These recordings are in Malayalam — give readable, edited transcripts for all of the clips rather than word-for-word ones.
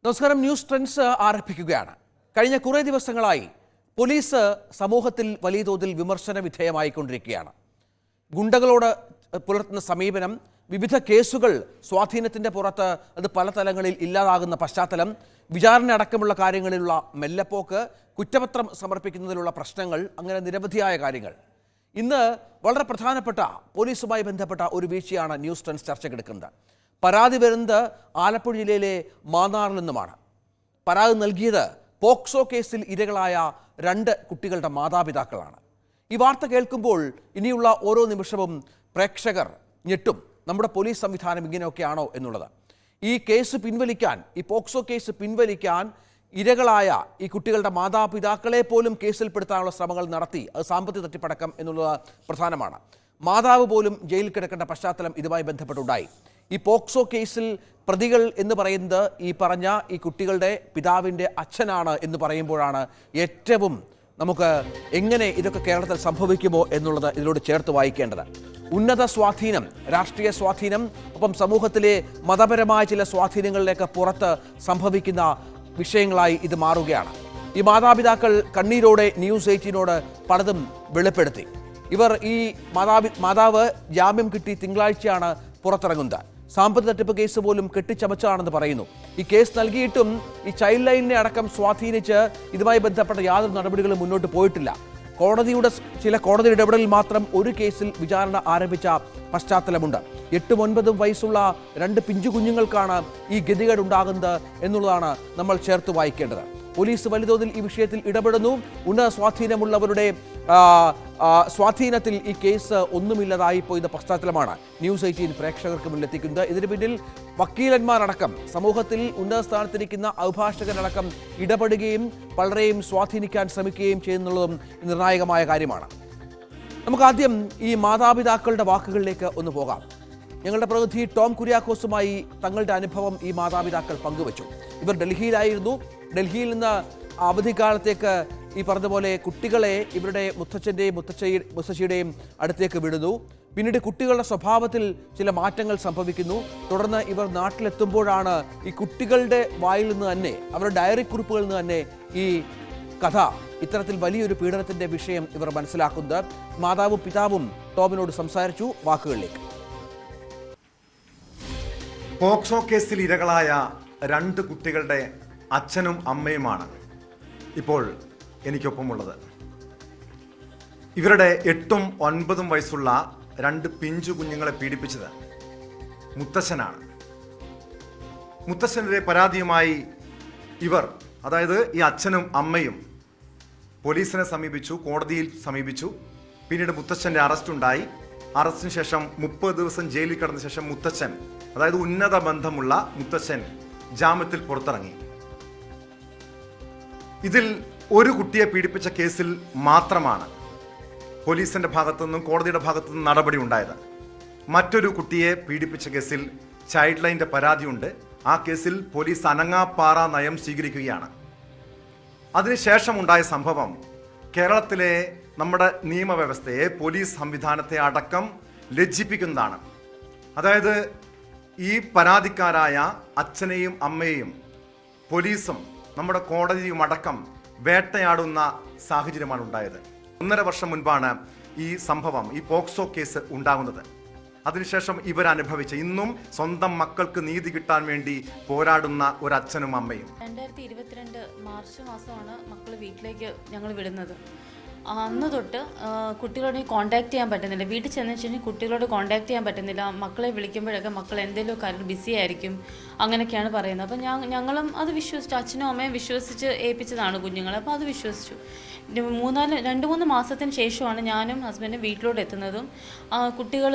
നമസ്കാരം. ന്യൂസ് ട്രെൻഡ്സ് ആരംഭിക്കുകയാണ്. കഴിഞ്ഞ കുറേ ദിവസങ്ങളായി പോലീസ് സമൂഹത്തിൽ വലിയ തോതിൽ വിമർശന വിധേയമായിക്കൊണ്ടിരിക്കുകയാണ്. ഗുണ്ടകളോട് പുലർത്തുന്ന സമീപനം, വിവിധ കേസുകൾ സ്വാധീനത്തിൻ്റെ പുറത്ത് അത് പല തലങ്ങളിൽ ഇല്ലാതാകുന്ന പശ്ചാത്തലം, വിചാരണ അടക്കമുള്ള കാര്യങ്ങളിലുള്ള മെല്ലപ്പോക്ക്, കുറ്റപത്രം സമർപ്പിക്കുന്നതിലുള്ള പ്രശ്നങ്ങൾ, അങ്ങനെ നിരവധിയായ കാര്യങ്ങൾ. ഇന്ന് വളരെ പ്രധാനപ്പെട്ട പോലീസുമായി ബന്ധപ്പെട്ട ഒരു വീഴ്ചയാണ് ന്യൂസ് ട്രെൻഡ്സ് ചർച്ചയ്ക്കെടുക്കുന്നത്. പരാതി വരുന്നത് ആലപ്പുഴ ജില്ലയിലെ മാന്നാറിൽ നിന്നുമാണ്. പരാതി നൽകിയത് പോക്സോ കേസിൽ ഇരകളായ 2 കുട്ടികളുടെ മാതാപിതാക്കളാണ്. ഈ വാർത്ത കേൾക്കുമ്പോൾ ഇനിയുള്ള ഓരോ നിമിഷവും പ്രേക്ഷകർ ഞെട്ടും. നമ്മുടെ പോലീസ് സംവിധാനം ഇങ്ങനെയൊക്കെയാണോ എന്നുള്ളത്. ഈ കേസ് പിൻവലിക്കാൻ, ഈ പോക്സോ കേസ് പിൻവലിക്കാൻ ഇരകളായ ഈ കുട്ടികളുടെ മാതാപിതാക്കളെ പോലും കേസിൽപ്പെടുത്താനുള്ള ശ്രമങ്ങൾ നടത്തി. അത് സാമ്പത്തിക തട്ടിപ്പടക്കം എന്നുള്ളത് പ്രധാനമാണ്. മാതാവ് പോലും ജയിലിൽ കിടക്കേണ്ട പശ്ചാത്തലം ഇതുമായി ബന്ധപ്പെട്ടുണ്ടായി. ഈ പോക്സോ കേസിൽ പ്രതികൾ എന്ന് പറയുന്നത് ഈ പറഞ്ഞ ഈ കുട്ടികളുടെ പിതാവിൻ്റെ അച്ഛനാണ് എന്ന് പറയുമ്പോഴാണ് ഏറ്റവും നമുക്ക് എങ്ങനെ ഇതൊക്കെ കേരളത്തിൽ സംഭവിക്കുമോ എന്നുള്ളത് ഇതിലൂടെ ചേർത്ത് വായിക്കേണ്ടത്. ഉന്നത സ്വാധീനം, രാഷ്ട്രീയ സ്വാധീനം, ഒപ്പം സമൂഹത്തിലെ മതപരമായ ചില സ്വാധീനങ്ങളിലേക്ക് പുറത്ത് സംഭവിക്കുന്ന വിഷയങ്ങളായി ഇത് മാറുകയാണ്. ഈ മാതാപിതാക്കൾ കണ്ണീരോടെ ന്യൂസ് 18നോട് പലതും വെളിപ്പെടുത്തി. ഇവർ ഈ മാതാവ് ജാമ്യം കിട്ടി തിങ്കളാഴ്ചയാണ് പുറത്തിറങ്ങുന്നത്. സാമ്പത്തിക തട്ടിപ്പ് കേസ് പോലും കെട്ടിച്ചമച്ചാണെന്ന് പറയുന്നു. ഈ കേസ് നൽകിയിട്ടും ഈ ചൈൽഡ് ലൈനിനെ അടക്കം സ്വാധീനിച്ച് ഇതുമായി ബന്ധപ്പെട്ട യാതൊരു നടപടികളും മുന്നോട്ട് പോയിട്ടില്ല. ചില കോടതി ഇടപെടലിൽ മാത്രം ഒരു കേസിൽ വിചാരണ ആരംഭിച്ച പശ്ചാത്തലമുണ്ട്. 8ഉം 9ഉം വയസ്സുള്ള 2 പിഞ്ചു കുഞ്ഞുങ്ങൾക്കാണ് ഈ ഗതികേട് ഉണ്ടാകുന്നത് എന്നുള്ളതാണ് നമ്മൾ ചേർത്ത് വായിക്കേണ്ടത്. പോലീസ് വലുതോതിൽ ഈ വിഷയത്തിൽ ഇടപെടുന്നു. ഉന്നത സ്വാധീനമുള്ളവരുടെ സ്വാധീനത്തിൽ ഈ കേസ് ഒന്നുമില്ലതായിപ്പോയ പശ്ചാത്തലമാണ് ന്യൂസ് 18 പ്രേക്ഷകർക്ക് മുന്നിലെത്തിക്കുന്നത്. ഇതിന് പിന്നിൽ വക്കീലന്മാരടക്കം, സമൂഹത്തിൽ ഉന്നത സ്ഥാനത്തിരിക്കുന്ന അഭിഭാഷകരടക്കം ഇടപെടുകയും പലരെയും സ്വാധീനിക്കാൻ ശ്രമിക്കുകയും ചെയ്യുന്നുള്ളതും നിർണായകമായ കാര്യമാണ്. നമുക്കാദ്യം ഈ മാതാപിതാക്കളുടെ വാക്കുകളിലേക്ക് ഒന്ന് പോകാം. ഞങ്ങളുടെ പ്രതിനിധി ടോം കുര്യാക്കോസുമായി തങ്ങളുടെ അനുഭവം ഈ മാതാപിതാക്കൾ പങ്കുവച്ചു. ഇവർ ഡൽഹിയിലായിരുന്നു. ഡൽഹിയിൽ നിന്ന് അവധിക്കാലത്തേക്ക് ഈ പറഞ്ഞതുപോലെ കുട്ടികളെ ഇവരുടെ മുത്തച്ഛൻ്റെയും മുത്തശ്ശിയുടെയും അടുത്തേക്ക് വിടുന്നു. പിന്നീട് കുട്ടികളുടെ സ്വഭാവത്തിൽ ചില മാറ്റങ്ങൾ സംഭവിക്കുന്നു. തുടർന്ന് ഇവർ നാട്ടിലെത്തുമ്പോഴാണ് ഈ കുട്ടികളുടെ വായിൽ നിന്ന് തന്നെ, അവരുടെ ഡയറി കുറിപ്പുകളിൽ നിന്ന് തന്നെ ഈ കഥ, ഇത്തരത്തിൽ വലിയൊരു പീഡനത്തിൻ്റെ വിഷയം ഇവർ മനസ്സിലാക്കുന്നത്. മാതാവും പിതാവും ടോമിനോട് സംസാരിച്ചു. വാക്കുകളിലേക്ക്. പോക്സോ കേസിൽ ഇരകളായ 2 കുട്ടികളുടെ അച്ഛനും അമ്മയുമാണ് ഇപ്പോൾ എനിക്കൊപ്പമുള്ളത്. ഇവരുടെ 8ഉം 9ഉം വയസ്സുള്ള 2 പിഞ്ചു കുഞ്ഞുങ്ങളെ പീഡിപ്പിച്ചത് മുത്തശ്ശനാണ്. മുത്തശ്ശൻ്റെ പരാതിയുമായി ഇവർ, അതായത് ഈ അച്ഛനും അമ്മയും, പോലീസിനെ സമീപിച്ചു, കോടതിയിൽ സമീപിച്ചു. പിന്നീട് മുത്തശ്ശൻ്റെ അറസ്റ്റുണ്ടായി. അറസ്റ്റിന് ശേഷം 30 ദിവസം ജയിലിൽ കിടന്ന ശേഷം മുത്തച്ഛൻ, അതായത് ഉന്നത ബന്ധമുള്ള മുത്തച്ഛൻ, ജാമ്യത്തിൽ പുറത്തിറങ്ങി. ഇതിൽ ഒരു കുട്ടിയെ പീഡിപ്പിച്ച കേസിൽ മാത്രമാണ് പോലീസിന്റെ ഭാഗത്തുനിന്നും കോടതിയുടെ ഭാഗത്തുനിന്നും നടപടി ഉണ്ടായത്. മറ്റൊരു കുട്ടിയെ പീഡിപ്പിച്ച കേസിൽ ചൈൽഡ് ലൈനിന്റെ പരാതിയുണ്ട്. ആ കേസിൽ പോലീസ് അനങ്ങാപ്പാറ നയം സ്വീകരിക്കുകയാണ്. അതിനുശേഷം ഉണ്ടായ സംഭവം കേരളത്തിലെ നമ്മുടെ നിയമവ്യവസ്ഥയെ, പോലീസ് സംവിധാനത്തെ അടക്കം ലജ്ജിപ്പിക്കുന്നതാണ്. അതായത് ഈ പരാതിക്കാരായ അച്ഛനെയും അമ്മയെയും പോലീസും നമ്മുടെ കോടതിയും അടക്കം വേട്ടയാടുന്ന സാഹചര്യമാണ് ഉണ്ടായത്. 1.5 വർഷം മുൻപാണ് ഈ സംഭവം, ഈ പോക്സോ കേസ് ഉണ്ടാകുന്നത്. അതിനുശേഷം ഇവരനുഭവിച്ച, ഇന്നും സ്വന്തം മക്കൾക്ക് നീതി കിട്ടാൻ വേണ്ടി പോരാടുന്ന ഒരു അച്ഛനും അമ്മയും. 2022 മാർച്ച് മാസമാണ് മക്കൾ വീട്ടിലേക്ക് ഞങ്ങൾ വിടുന്നത്. അന്ന് തൊട്ട് കുട്ടികളോട് കോൺടാക്ട് ചെയ്യാൻ പറ്റുന്നില്ല. വീട്ടിൽ ചെന്ന് വെച്ചാൽ കുട്ടികളോട് കോൺടാക്ട് ചെയ്യാൻ പറ്റുന്നില്ല. മക്കളെ വിളിക്കുമ്പോഴൊക്കെ മക്കൾ എന്തെങ്കിലും കാര്യം ബിസി ആയിരിക്കും, അങ്ങനെയൊക്കെയാണ് പറയുന്നത്. അപ്പം ഞങ്ങളും അത് വിശ്വസിച്ചു, അച്ഛനും അമ്മയും വിശ്വസിച്ച് ഏൽപ്പിച്ചതാണ് കുഞ്ഞുങ്ങളെ. അപ്പോൾ അത് വിശ്വസിച്ചു. 2-3 മാസത്തിന് ശേഷമാണ് ഞാനും ഹസ്ബൻഡും വീട്ടിലോട്ട് എത്തുന്നതും. കുട്ടികൾ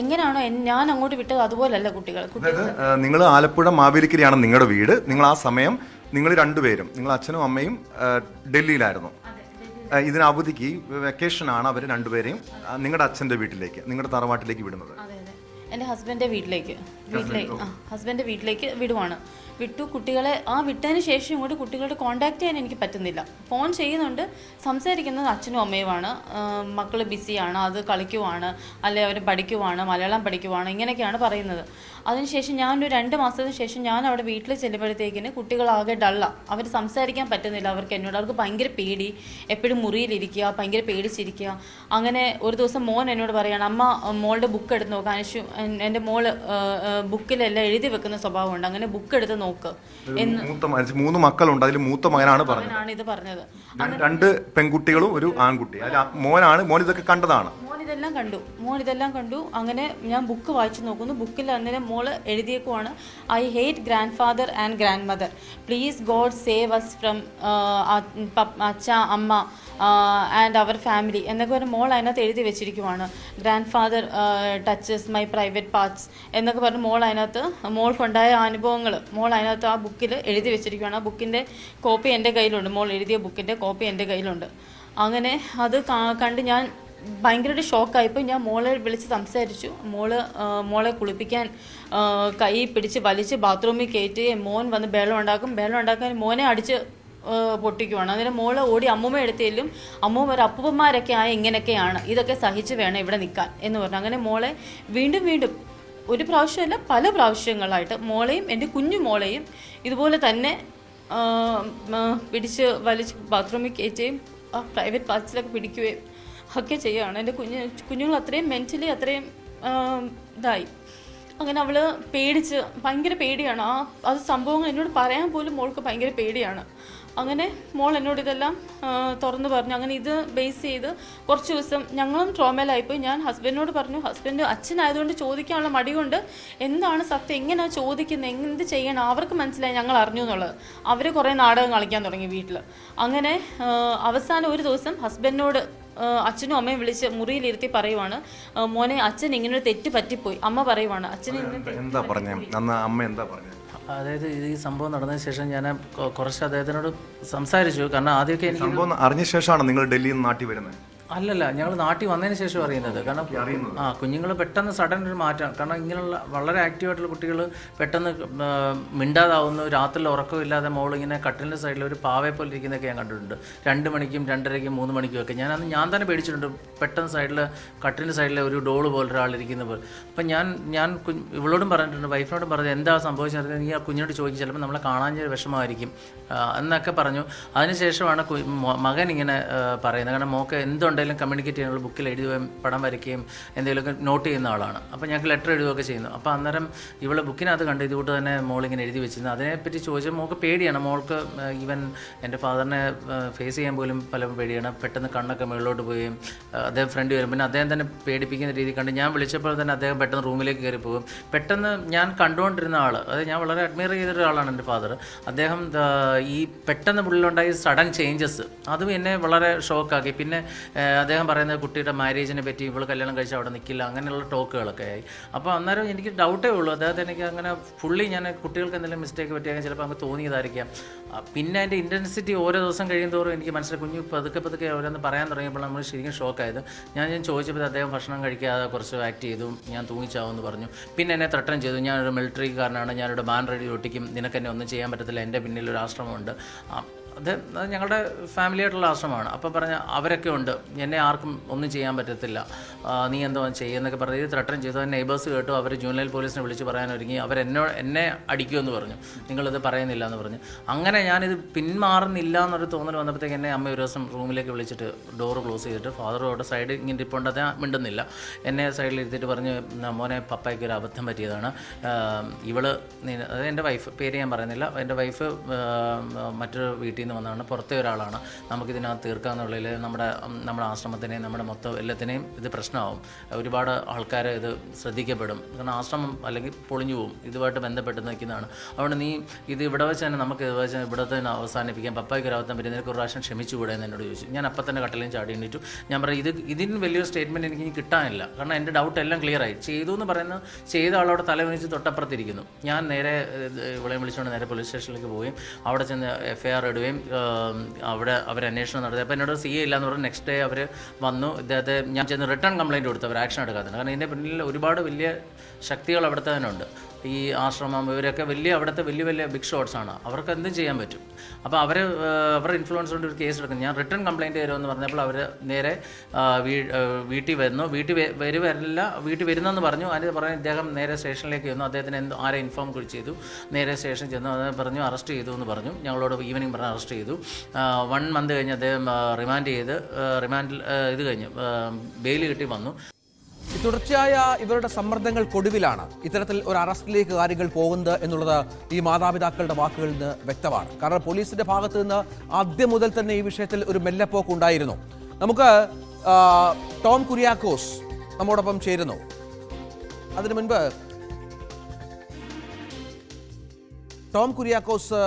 എങ്ങനെയാണോ ഞാൻ അങ്ങോട്ട് വിട്ടത് അതുപോലല്ല കുട്ടികൾ. നിങ്ങൾ ആലപ്പുഴ മാവേലിക്കരയാണ് നിങ്ങളുടെ വീട്. നിങ്ങൾ ആ സമയം നിങ്ങൾ 2 പേരും, നിങ്ങൾ അച്ഛനും അമ്മയും ഡൽഹിയിലായിരുന്നു. ഇതിന് അവധിക്ക് വെക്കേഷനാണ് അവർ 2 പേരെയും നിങ്ങളുടെ അച്ഛൻ്റെ വീട്ടിലേക്ക്, നിങ്ങളുടെ തറവാട്ടിലേക്ക് വിടുന്നത്. എൻ്റെ ഹസ്ബൻഡിൻ്റെ വീട്ടിലേക്ക് ഹസ്ബൻഡിൻ്റെ വീട്ടിലേക്ക് വിടുവാണ്. വിട്ടു. കുട്ടികളെ വിട്ടതിന് ശേഷം ഇങ്ങോട്ട് കുട്ടികളോട് കോൺടാക്ട് ചെയ്യാൻ എനിക്ക് പറ്റുന്നില്ല. ഫോൺ ചെയ്യുന്നുണ്ട്, സംസാരിക്കുന്നത് അച്ഛനും അമ്മയുമാണ്. മക്കൾ ബിസിയാണ്, അത് കളിക്കുവാണ്, അല്ലെ അവർ പഠിക്കുവാണ്, മലയാളം പഠിക്കുവാണ്, ഇങ്ങനെയൊക്കെയാണ് പറയുന്നത്. അതിനുശേഷം ഞാനൊരു 2 മാസത്തിന് ശേഷം ഞാൻ അവിടെ വീട്ടിൽ ചെല്ലുമ്പോഴത്തേക്കിന് കുട്ടികളാകെ ഡള്ള. അവർ സംസാരിക്കാൻ പറ്റുന്നില്ല. അവർക്ക് ഭയങ്കര പേടി, എപ്പോഴും മുറിയിലിരിക്കുക, ഭയങ്കര പേടിച്ചിരിക്കുക. അങ്ങനെ ഒരു ദിവസം മോൻ എന്നോട് പറയുകയാണ്, അമ്മ മോളുടെ ബുക്ക് എടുത്ത് നോക്കുക. അനുഷു, എൻ്റെ മോള് ബുക്കിലെല്ലാം എഴുതി വെക്കുന്ന സ്വഭാവമുണ്ട്, അങ്ങനെ ബുക്ക് എടുത്ത് നോക്ക് എന്ന്. 3 മക്കളുണ്ട്, അതിൽ മൂത്ത മകനാണ് ഇത് പറഞ്ഞത്. 2 പെൺകുട്ടികളും ഒരു ആൺകുട്ടി. മോൻ ഇതൊക്കെ കണ്ടതാണ്. മോൻ ഇതെല്ലാം കണ്ടു. അങ്ങനെ ഞാൻ ബുക്ക് വായിച്ചു നോക്കുന്നു. ബുക്കിൽ അന്നേരം മോള് എഴുതിയേക്കുവാണ്, I hate grandfather and grandmother, please God save us from അച്ഛ, അമ്മ ആൻഡ് അവർ ഫാമിലി എന്നൊക്കെ പറഞ്ഞ് മോൾ അതിനകത്ത് എഴുതി വെച്ചിരിക്കുവാണ്. Grandfather touches my private parts എന്നൊക്കെ പറഞ്ഞ് മോൾക്കുണ്ടായ അനുഭവങ്ങൾ മോൾ അതിനകത്ത് ആ ബുക്കിൽ എഴുതി വെച്ചിരിക്കുവാണ്. ആ ബുക്കിൻ്റെ കോപ്പി എൻ്റെ കയ്യിലുണ്ട്, മോൾ എഴുതിയ ബുക്കിൻ്റെ കോപ്പി എൻ്റെ കയ്യിലുണ്ട്. അങ്ങനെ അത് കണ്ട് ഞാൻ ഭയങ്കരമായിട്ട് ഷോക്കായിപ്പോൾ ഞാൻ മോളെ വിളിച്ച് സംസാരിച്ചു. മോളെ കുളിപ്പിക്കാൻ കൈ പിടിച്ച് വലിച്ച് ബാത്റൂമിൽ കയറ്റുകയും മോൻ വന്ന് ബഹളം ഉണ്ടാക്കാൻ മോനെ അടിച്ച് പൊട്ടിക്കുവാണ്. അന്നേരം മോള് ഓടി അമ്മൂമ്മ എടുത്തേലും അമ്മൂമ്മ ഒരു അപ്പൂപ്പന്മാരൊക്കെ ഇങ്ങനെയൊക്കെയാണ്, ഇതൊക്കെ സഹിച്ച് വേണം ഇവിടെ നിൽക്കാൻ എന്ന് പറഞ്ഞു. അങ്ങനെ മോളെ വീണ്ടും ഒരു പ്രാവശ്യമല്ല പല പ്രാവശ്യങ്ങളായിട്ട് മോളെയും എൻ്റെ കുഞ്ഞു മോളെയും ഇതുപോലെ തന്നെ പിടിച്ച് വലിച്ച് ബാത്റൂമിൽ കയറ്റുകയും പ്രൈവറ്റ് പാർട്സിലൊക്കെ പിടിക്കുകയും ഒക്കെ ചെയ്യുകയാണ്. എൻ്റെ കുഞ്ഞുങ്ങൾ അത്രയും മെൻ്റലി അത്രയും ഇതായി. അങ്ങനെ അവൾ പേടിച്ച് ഭയങ്കര പേടിയാണ്. അത് സംഭവങ്ങൾ എന്നോട് പറയാൻ പോലും മോൾക്ക് ഭയങ്കര പേടിയാണ്. അങ്ങനെ മോൾ എന്നോട് ഇതെല്ലാം തുറന്നു പറഞ്ഞു. അങ്ങനെ ഇത് ബേസ് ചെയ്ത് കുറച്ച് ദിവസം ഞങ്ങളും ട്രോമയിലായിപ്പോയി. ഞാൻ ഹസ്ബൻഡിനോട് പറഞ്ഞു, ഹസ്ബൻഡ് അച്ഛനായതുകൊണ്ട് ചോദിക്കാനുള്ള മടി കൊണ്ട് എന്താണ് സത്യം, എങ്ങനെയാണ് ചോദിക്കുന്നത്, എന്ത് ചെയ്യണം, അവർക്ക് മനസ്സിലായി ഞങ്ങൾ അറിഞ്ഞു എന്നുള്ളത്. അവർ കുറേ നാടകം കളിക്കാൻ തുടങ്ങി വീട്ടിൽ. അങ്ങനെ അവസാനം ഒരു ദിവസം ഹസ്ബൻഡിനോട് അച്ഛനും അമ്മയും വിളിച്ച് മുറിയിലിരുത്തി പറയുവാണ്, മോനെ അച്ഛൻ ഇങ്ങനൊരു തെറ്റ് പറ്റിപ്പോയി. അമ്മ പറയുവാണ് അച്ഛൻ എന്താ പറഞ്ഞത്. അതായത് ഈ സംഭവം നടന്നതിന് ശേഷം ഞാൻ കുറച്ച് അദ്ദേഹത്തിനോട് സംസാരിച്ചു. കാരണം ആദ്യമൊക്കെ എനിക്ക് സംഭവം അറിഞ്ഞ ശേഷമാണ് നിങ്ങൾ ഡൽഹിയിൽ നിന്ന് നാട്ടിൽ വരുന്നത്? അല്ലല്ല, ഞങ്ങൾ നാട്ടിൽ വന്നതിന് ശേഷം അറിയുന്നത്. കാരണം കുഞ്ഞുങ്ങൾ പെട്ടെന്ന് സഡൻ ഒരു മാറ്റം. കാരണം ഇങ്ങനെയുള്ള വളരെ ആക്റ്റീവായിട്ടുള്ള കുട്ടികൾ പെട്ടെന്ന് മിണ്ടാതാവുന്നു. രാത്രിയിൽ ഉറക്കമില്ലാതെ മോളിങ്ങനെ കട്ടിലിൻ്റെ സൈഡിൽ ഒരു പാവയെ പോലെ ഇരിക്കുന്നതൊക്കെ ഞാൻ കണ്ടിട്ടുണ്ട്. 2 മണിക്കും 2:30ക്കും 3 മണിക്കും ഒക്കെ. ഞാൻ തന്നെ പേടിച്ചിട്ടുണ്ട്. പെട്ടെന്ന് കട്ടിലിൻ്റെ സൈഡിൽ ഒരു ഡോള് പോലെ ഒരാളിരിക്കുന്ന പോലെ. അപ്പം ഞാൻ ഇവളോടും പറഞ്ഞിട്ടുണ്ട്, വൈഫിനോടും പറഞ്ഞത് എന്താ സംഭവിച്ചത്, നീ ആ കുഞ്ഞിനോട് ചോദിക്കും, ചിലപ്പോൾ നമ്മളെ കാണാൻ വിഷമമായിരിക്കും എന്നൊക്കെ പറഞ്ഞു. അതിനുശേഷമാണ് മകൻ ഇങ്ങനെ പറയുന്നത്. കാരണം മോക്ക് എന്തുണ്ടെങ്കിലും കമ്മ്യൂണിക്കേറ്റ് ചെയ്യാനുള്ള ബുക്കിൽ എഴുതുകയും പടം വരയ്ക്കുകയും എന്തെങ്കിലുമൊക്കെ നോട്ട് ചെയ്യുന്ന ആളാണ്. അപ്പോൾ ഞങ്ങൾക്ക് ലെറ്റർ എഴുതുകയൊക്കെ ചെയ്യുന്നു. അപ്പോൾ അന്നേരം ഇവളെ ബുക്കിനകത്ത് കണ്ട് ഇതുകൊണ്ട് തന്നെ മോളിങ്ങനെ എഴുതി വെച്ചിരുന്നു. അതിനെപ്പറ്റി ചോദിച്ചാൽ മോൾക്ക് പേടിയാണ്. മോൾക്ക് ഈവൻ എൻ്റെ ഫാദറിനെ ഫേസ് ചെയ്യാൻ പോലും പലരും പേടിയാണ്. പെട്ടെന്ന് കണ്ണൊക്കെ മുകളിലോട്ട് പോവുകയും അദ്ദേഹം ഫ്രണ്ട് വരും. പിന്നെ അദ്ദേഹം തന്നെ പേടിപ്പിക്കുന്ന രീതി കണ്ട് ഞാൻ വിളിച്ചപ്പോൾ തന്നെ അദ്ദേഹം പെട്ടെന്ന് റൂമിലേക്ക് കയറി പോകും. പെട്ടെന്ന് ഞാൻ കണ്ടുകൊണ്ടിരുന്ന ആൾ, അതായത് ഞാൻ വളരെ അഡ്മയർ ചെയ്തൊരു ആളാണ് എൻ്റെ ഫാദർ. അദ്ദേഹം ഈ പെട്ടെന്ന് പുള്ളിലുണ്ടായ സഡൻ ചേഞ്ചസ് അതും എന്നെ വളരെ ഷോക്കാക്കി. പിന്നെ അദ്ദേഹം പറയുന്നത് കുട്ടിയുടെ മാരേജിനെ പറ്റി, ഇവൾ കല്യാണം കഴിച്ച് അവിടെ നിൽക്കില്ല, അങ്ങനെയുള്ള ടോക്കുകളൊക്കെ ആയി. അപ്പോൾ അന്നേരം എനിക്ക് ഡൗട്ടേ ഉള്ളൂ. അദ്ദേഹത്തെ എനിക്ക് അങ്ങനെ ഫുള്ളി ഞാൻ കുട്ടികൾക്ക് എന്തെങ്കിലും മിസ്റ്റേക്ക് പറ്റിയാൽ ചിലപ്പോൾ നമുക്ക് തോന്നിയതായിരിക്കാം. പിന്നെ അതിൻ്റെ ഇൻറ്റൻസിറ്റി ഓരോ ദിവസം കഴിയുമോറും എനിക്ക് മനസ്സിലായി. കുഞ്ഞു പതുക്കെ ഓരോന്ന് പറയാൻ തുടങ്ങിയപ്പോൾ നമ്മൾ ശരിക്കും ഷോക്കായത്. ഞാൻ ചോദിച്ചപ്പോൾ അദ്ദേഹം ഭക്ഷണം കഴിക്കാതെ കുറച്ച് ആക്ട് ചെയ്തു, ഞാൻ തൂങ്ങിച്ചാവുമെന്ന് പറഞ്ഞു. പിന്നെ എന്നെ ത്രട്ടൻ ചെയ്തു, ഞാനൊരു മിലിറ്ററിക്കാരനാണ്, ഞാനൊരു ബാൻ റെഡി ഒട്ടിക്കും, നിനക്കെന്നെ ഒന്നും ചെയ്യാൻ പറ്റത്തില്ല, എൻ്റെ പിന്നിൽ ഒരു ആശ്രമമുണ്ട്. അത് ഞങ്ങളുടെ ഫാമിലി ആയിട്ടുള്ള ആശ്രമമാണ്. അപ്പോൾ പറഞ്ഞ അവരൊക്കെ ഉണ്ട്, എന്നെ ആർക്കും ഒന്നും ചെയ്യാൻ പറ്റത്തില്ല, നീ എന്തോ ചെയ്യുന്നൊക്കെ പറഞ്ഞ് ഇത് ത്രട്ടൻ ചെയ്തു. നെയ്ബേഴ്സ് കേട്ടു. അവർ ജൂനിയർ പോലീസിനെ വിളിച്ച് പറയാൻ ഒരുങ്ങി. എന്നെ അടിക്കുമെന്ന് പറഞ്ഞു, നിങ്ങളിത് പറയുന്നില്ല എന്ന് പറഞ്ഞു. അങ്ങനെ ഞാനിത് പിന്മാറുന്നില്ല എന്നൊരു തോന്നൽ വന്നപ്പോഴത്തേക്ക് എന്നെ അമ്മ ഒരു ദിവസം റൂമിലേക്ക് വിളിച്ചിട്ട് ഡോറ് ക്ലോസ് ചെയ്തിട്ട് ഫാദറോടെ സൈഡ് ഇങ്ങനെ ഇരിപ്പുണ്ട്, അത് മിണ്ടുന്നില്ല. എന്നെ സൈഡിൽ ഇരുത്തിയിട്ട് പറഞ്ഞ്, മോനെ പപ്പായ്ക്ക് ഒരു അബദ്ധം പറ്റിയതാണ്, ഇവള് അത് എൻ്റെ വൈഫ്, പേര് ഞാൻ പറയുന്നില്ല, എൻ്റെ വൈഫ് മറ്റൊരു വീട്ടിൽ നിന്ന് വന്നതാണ്, പുറത്തെ ഒരാളാണ്, നമുക്കിതിനകത്ത് തീർക്കാമെന്നുള്ളതിൽ നമ്മുടെ ആശ്രമത്തിനെയും നമ്മുടെ മൊത്തം എല്ലാത്തിനെയും ഇത് പ്രശ്നമാവും, ഒരുപാട് ആൾക്കാർ ഇത് ശ്രദ്ധിക്കപ്പെടും, കാരണം ആശ്രമം അല്ലെങ്കിൽ പൊളിഞ്ഞു പോകും, ഇതുമായിട്ട് ബന്ധപ്പെട്ട് നിൽക്കുന്നതാണ്. അതുകൊണ്ട് നീ ഇത് ഇവിടെ വെച്ച് തന്നെ നമുക്ക് ഇവിടെ തന്നെ അവസാനിപ്പിക്കാം, പപ്പായ്ക്ക് ഒരു അബദ്ധം പറ്റി, നിനക്ക് ഒരു പ്രാവശ്യം ക്ഷമിച്ചുകൂടെ എന്ന് എന്നോട് ചോദിച്ചു. ഞാൻ അപ്പം തന്നെ കട്ടിലും ചാടി എണീറ്റു. ഞാൻ പറയും ഇതിന് വലിയൊരു സ്റ്റേറ്റ്മെൻറ്റ് എനിക്ക് കിട്ടാനില്ല, കാരണം എൻ്റെ ഡൗട്ട് എല്ലാം ക്ലിയറായി. ചെയ്തു എന്ന് പറയുന്നത് ചെയ്ത ആളോട് തലവനിച്ച് തൊട്ടപ്പുറത്തിരിക്കുന്നു. ഞാൻ നേരെ ഇവളെ വിളിച്ചുകൊണ്ട് നേരെ പോലീസ് സ്റ്റേഷനിലേക്ക് പോവുകയും അവിടെ ചെന്ന് FIR ഇടുകയും പോവുകയും അവിടെ അവർ അന്വേഷണം നടത്തി. അപ്പോൾ എന്നോട് CA ഇല്ലയെന്ന് പറഞ്ഞ് നെക്സ്റ്റ് ഡേ അവർ വന്നു. ഇദ്ദേഹത്തെ ഞാൻ ചെന്ന് റിട്ടേൺ കംപ്ലയിൻറ്റ് കൊടുത്തു. അവർ ആക്ഷൻ എടുക്കാത്തത്. കാരണം ഇതിൻ്റെ പിന്നിൽ ഒരുപാട് വലിയ ശക്തികൾ അവിടുത്തെ തന്നെ ഉണ്ട്. ഈ ആശ്രമം ഇവരൊക്കെ അവിടുത്തെ വലിയ ബിഗ് ഷോട്ട്സാണ്. അവർക്ക് എന്തും ചെയ്യാൻ പറ്റും. അപ്പോൾ അവരുടെ ഇൻഫ്ലുവൻസ് കൊണ്ട് ഒരു കേസ് എടുക്കുന്നു. ഞാൻ റിട്ടേൺ കംപ്ലയിൻറ്റ് തരുമെന്ന് പറഞ്ഞപ്പോൾ അവർ നേരെ വീട്ടിൽ വന്നു. വീട്ടിൽ വരുന്നെന്ന് പറഞ്ഞു. അതിന് പറഞ്ഞ് ഇദ്ദേഹം നേരെ സ്റ്റേഷനിലേക്ക് വന്നു. അദ്ദേഹത്തിന് ആരെ ഇൻഫോം ചെയ്തു. നേരെ സ്റ്റേഷനിൽ ചെന്നു. അത് പറഞ്ഞു അറസ്റ്റ് ചെയ്തു എന്ന് പറഞ്ഞു. ഞങ്ങളോട് ഈവനിങ് പറഞ്ഞ് അറസ്റ്റ് ചെയ്തു. 1 മന്ത് കഴിഞ്ഞ് അദ്ദേഹം റിമാൻഡിൽ ഇത് കഴിഞ്ഞ് ബെയിൽ കിട്ടി വന്നു. തുടർച്ചയായ ഇവരുടെ സമ്മർദ്ദങ്ങൾക്കൊടുവിലാണ് ഇത്തരത്തിൽ ഒരു അറസ്റ്റിലേക്ക് കാര്യങ്ങൾ പോകുന്നത് എന്നുള്ളത് ഈ മാതാപിതാക്കളുടെ വാക്കുകളിൽ നിന്ന് വ്യക്തമാണ്. കാരണം പോലീസിന്റെ ഭാഗത്ത് നിന്ന് ആദ്യം മുതൽ തന്നെ ഈ വിഷയത്തിൽ ഒരു മെല്ലെപ്പോക്ക് ഉണ്ടായിരുന്നു. നമുക്ക് ടോം കുര്യാക്കോസ് നമ്മോടൊപ്പം ചേരുന്നു. അതിനു മുൻപ് ടോം കുര്യാക്കോസ്